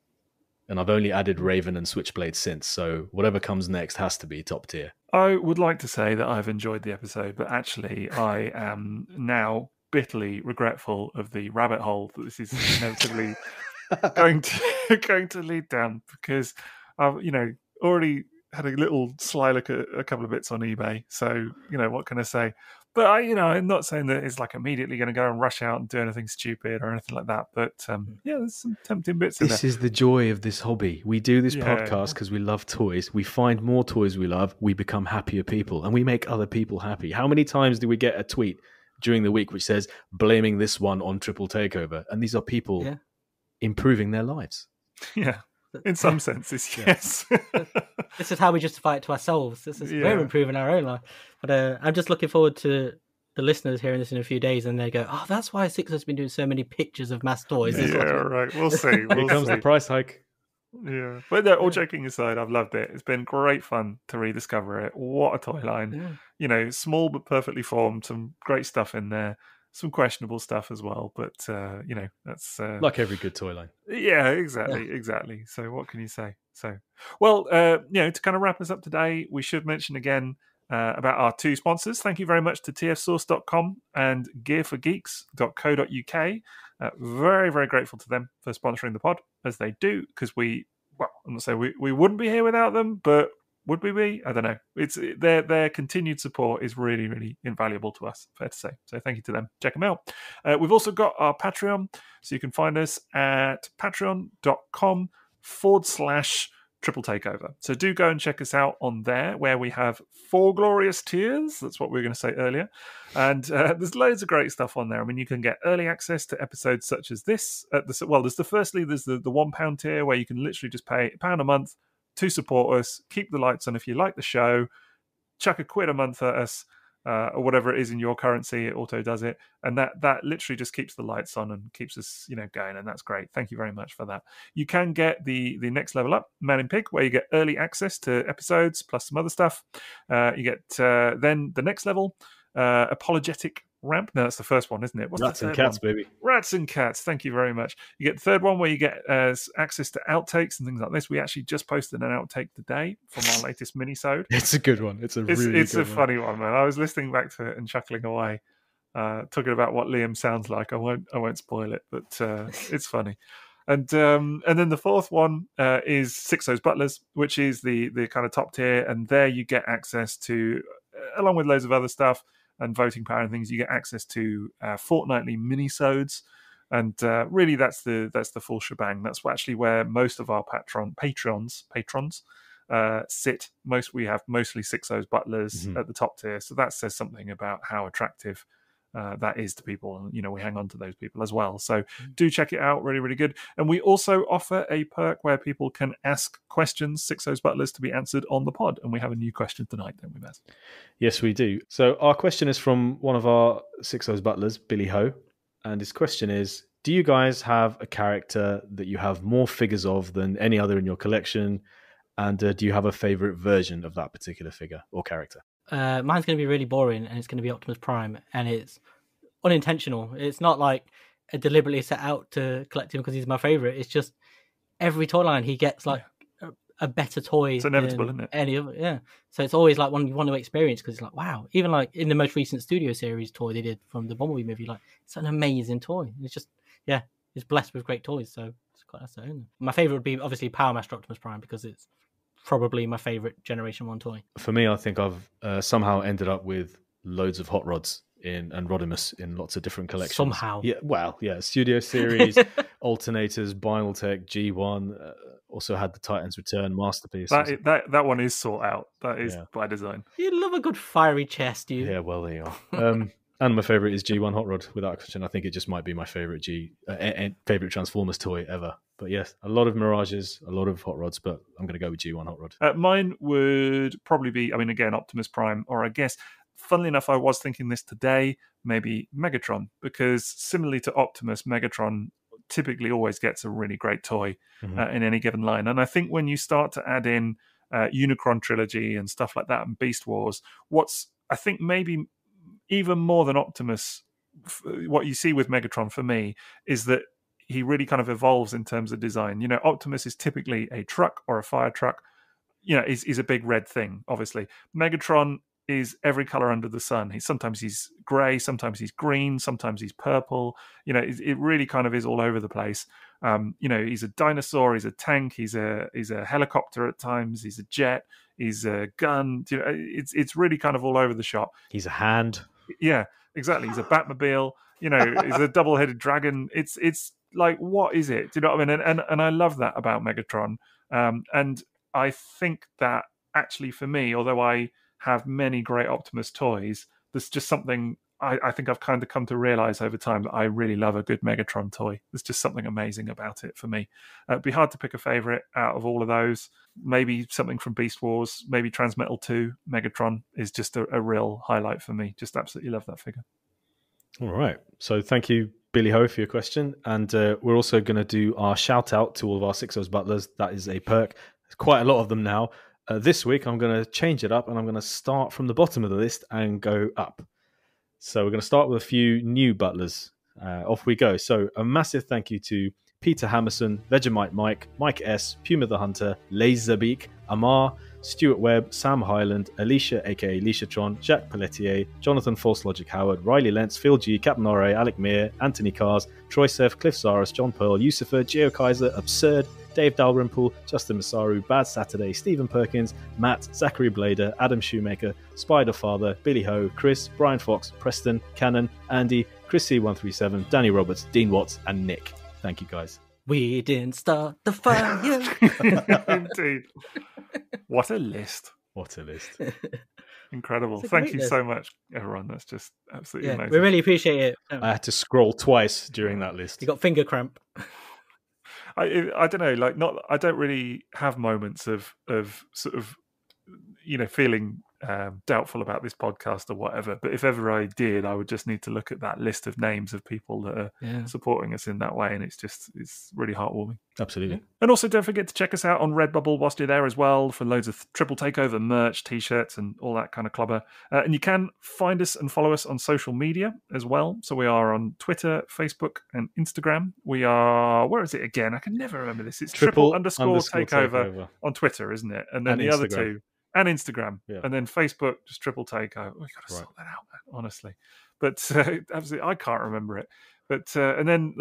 And I've only added Raven and Switchblade since, so whatever comes next has to be top tier. I would like to say that I've enjoyed the episode, but actually I am now bitterly regretful of the rabbit hole that this is inevitably going to lead down, because I've already had a little sly look at a couple of bits on eBay. So what can I say? But I'm not saying that it's like immediately going to go and rush out and do anything stupid or anything like that. But there's some tempting bits in there. This is the joy of this hobby. We do this podcast because we love toys. We find more toys we love. We become happier people, and we make other people happy. How many times do we get a tweet during the week which says blaming this one on Triple Takeover? And these are people improving their lives. Yeah. In some senses, yes. This is how we justify it to ourselves. We're improving our own life. But I'm just looking forward to the listeners hearing this in a few days, and they go, "Oh, that's why Sixo's been doing so many pictures of M.A.S.K toys." Right. We'll see. Here comes the price hike. Yeah, but no, all joking aside, I've loved it. It's been great fun to rediscover it. What a toy line! Yeah. Small but perfectly formed. Some great stuff in there. Some questionable stuff as well, but that's like every good toy line. Yeah, exactly. So what can you say? So, well, to kind of wrap us up today, we should mention again about our two sponsors. Thank you very much to tfsource.com and gearforgeeks.co.uk. Very, very grateful to them for sponsoring the pod, as they do, because I'm not saying we wouldn't be here without them, but would we be? I don't know. It's their continued support is really, really invaluable to us, fair to say. So thank you to them. Check them out. We've also got our Patreon, so you can find us at patreon.com/Triple Takeover. So do go and check us out on there, where we have 4 glorious tiers. That's what we were going to say earlier. And there's loads of great stuff on there. I mean, you can get early access to episodes such as this. There's the £1 tier, where you can literally just pay £1 a month to support us, keep the lights on if you like the show, chuck £1 a month at us, or whatever it is in your currency. It auto does it, and that literally just keeps the lights on and keeps us going, and that's great. Thank you very much for that. You can get the next level up, Man in Pig, where you get early access to episodes plus some other stuff. You get then the next level, Apologetic Ramp? No, that's the first one, isn't it? What's Rats the and third Cats, one? baby. Rats and Cats. Thank you very much. You get the third one where you get access to outtakes and things like this. We actually just posted an outtake today from our latest mini-sode. It's a good one. It's a funny one, man. I was listening back to it and chuckling away, talking about what Liam sounds like. I won't spoil it, but it's funny. And then the fourth one is Sixo's Butlers, which is the kind of top tier, and there you get access to, along with loads of other stuff and voting power and things, you get access to fortnightly mini-sodes, and really that's the full shebang. That's actually where most of our patrons sit. We have mostly Sixo's Butlers at the top tier, so that says something about how attractive that is to people, and we hang on to those people as well. So do check it out, really, really good. And we also offer a perk where people can ask questions, Sixo's Butlers, to be answered on the pod. And we have a new question tonight, don't we, Maz? Yes, we do. So our question is from one of our Sixo's Butlers, Billy Ho, and his question is: do you guys have a character that you have more figures of than any other in your collection? And do you have a favorite version of that particular figure or character? Mine's going to be really boring, and it's going to be Optimus Prime, and it's unintentional. It's not like I deliberately set out to collect him because he's my favorite. It's just every toy line he gets like a better toy. It's inevitable, isn't it? Any other, yeah. So it's always like one you want to experience because it's like, wow. Even like in the most recent Studio Series toy they did from the Bumblebee movie, like it's an amazing toy. It's just it's blessed with great toys. So it's quite nice to own them. My favorite would be obviously Power Master Optimus Prime because it's probably my favorite Generation 1 toy. For me, I think I've somehow ended up with loads of hot rods and Rodimus in lots of different collections. Somehow. Yeah, Studio Series, alternators, Binaltech, G1, also had the Titans Return Masterpiece. That one is sought out. That is by design. You love a good fiery chest, you. Yeah, well, there you are. And my favorite is G1 Hot Rod, without question. I think it just might be my favorite favorite Transformers toy ever. But yes, a lot of Mirages, a lot of Hot Rods, but I'm going to go with G1 Hot Rod. Mine would probably be, again, Optimus Prime, or I guess, funnily enough, I was thinking this today, maybe Megatron, because similarly to Optimus, Megatron typically always gets a really great toy in any given line. And I think when you start to add in Unicron Trilogy and stuff like that and Beast Wars, I think maybe even more than Optimus, what you see with Megatron for me is that he really kind of evolves in terms of design. Optimus is typically a truck or a fire truck. Is a big red thing, obviously. Megatron is every color under the sun. Sometimes he's grey, sometimes he's green, sometimes he's purple. It really kind of is all over the place. He's a dinosaur, he's a tank, he's a helicopter at times, he's a jet, he's a gun. It's really kind of all over the shop. He's a hand. Yeah, exactly. He's a Batmobile. He's a double-headed dragon. It's like, what is it? Do you know what I mean? And I love that about Megatron. And I think that actually for me, although I have many great Optimus toys, there's just something I think I've kind of come to realize over time that I really love a good Megatron toy. There's just something amazing about it for me. It'd be hard to pick a favorite out of all of those. Maybe something from Beast Wars, maybe Transmetal 2. Megatron is just a real highlight for me. Just absolutely love that figure. All right. So thank you, Billy Ho, for your question. And we're also going to do our shout out to all of our Sixo's Butlers. That is a perk. There's quite a lot of them now. This week, I'm going to change it up and I'm going to start from the bottom of the list and go up. So we're going to start with a few new butlers. Off we go. So a massive thank you to Peter Hammerson, Vegemite Mike, Mike S, Puma the Hunter, Laserbeak, Amar, Stuart Webb, Sam Highland, Alicia aka Lishatron, Jacques Pelletier, Jonathan False Logic Howard, Riley Lentz, Phil G, Captain Ore, Alec Meir, Anthony Cars, Troy Seth, Cliff Zaras, John Pearl, Yusufa, Geo Kaiser, Absurd, Dave Dalrymple, Justin Masaru, Bad Saturday, Stephen Perkins, Matt, Zachary Blader, Adam Shoemaker, Spider Father, Billy Ho, Chris, Brian Fox, Preston, Cannon, Andy, Chris C137, Danny Roberts, Dean Watts, and Nick. Thank you, guys. We didn't start the fire. Indeed. What a list. What a list. Incredible. Thank you so much, everyone. That's just absolutely amazing. We really appreciate it. I had to scroll twice during that list. You got finger cramp. I don't know, I don't really have moments of sort of, feeling doubtful about this podcast or whatever. But if ever I did, I would just need to look at that list of names of people that are supporting us in that way, and it's really heartwarming. Absolutely. Yeah. And also don't forget to check us out on Redbubble whilst you're there as well for loads of Triple Takeover merch, t-shirts and all that kind of clubber. And you can find us and follow us on social media as well. So we are on Twitter, Facebook and Instagram. We are, where is it again? I can never remember this. It's triple_takeover on Twitter, isn't it? And then the other two. And Instagram. Yeah. And then Facebook, just Triple Takeover. We've got to sort that out, man, honestly. But absolutely, I can't remember it. But and then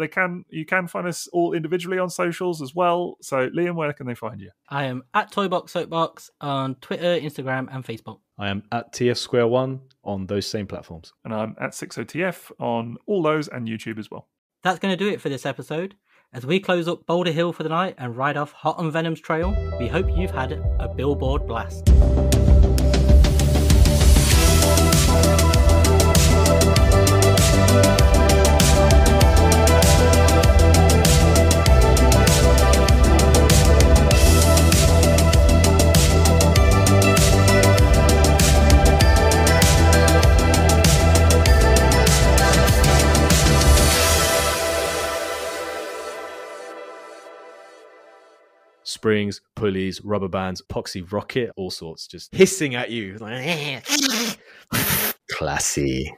you can find us all individually on socials as well. So Liam, where can they find you? I am at Toybox Soapbox on Twitter, Instagram, and Facebook. I am at TFsquareone on those same platforms. And I'm at Sixo TF on all those and YouTube as well. That's going to do it for this episode. As we close up Boulder Hill for the night and ride off Hot on Venom's trail, we hope you've had a billboard blast. Springs, pulleys, rubber bands, epoxy rocket, all sorts, just hissing at you. Classy.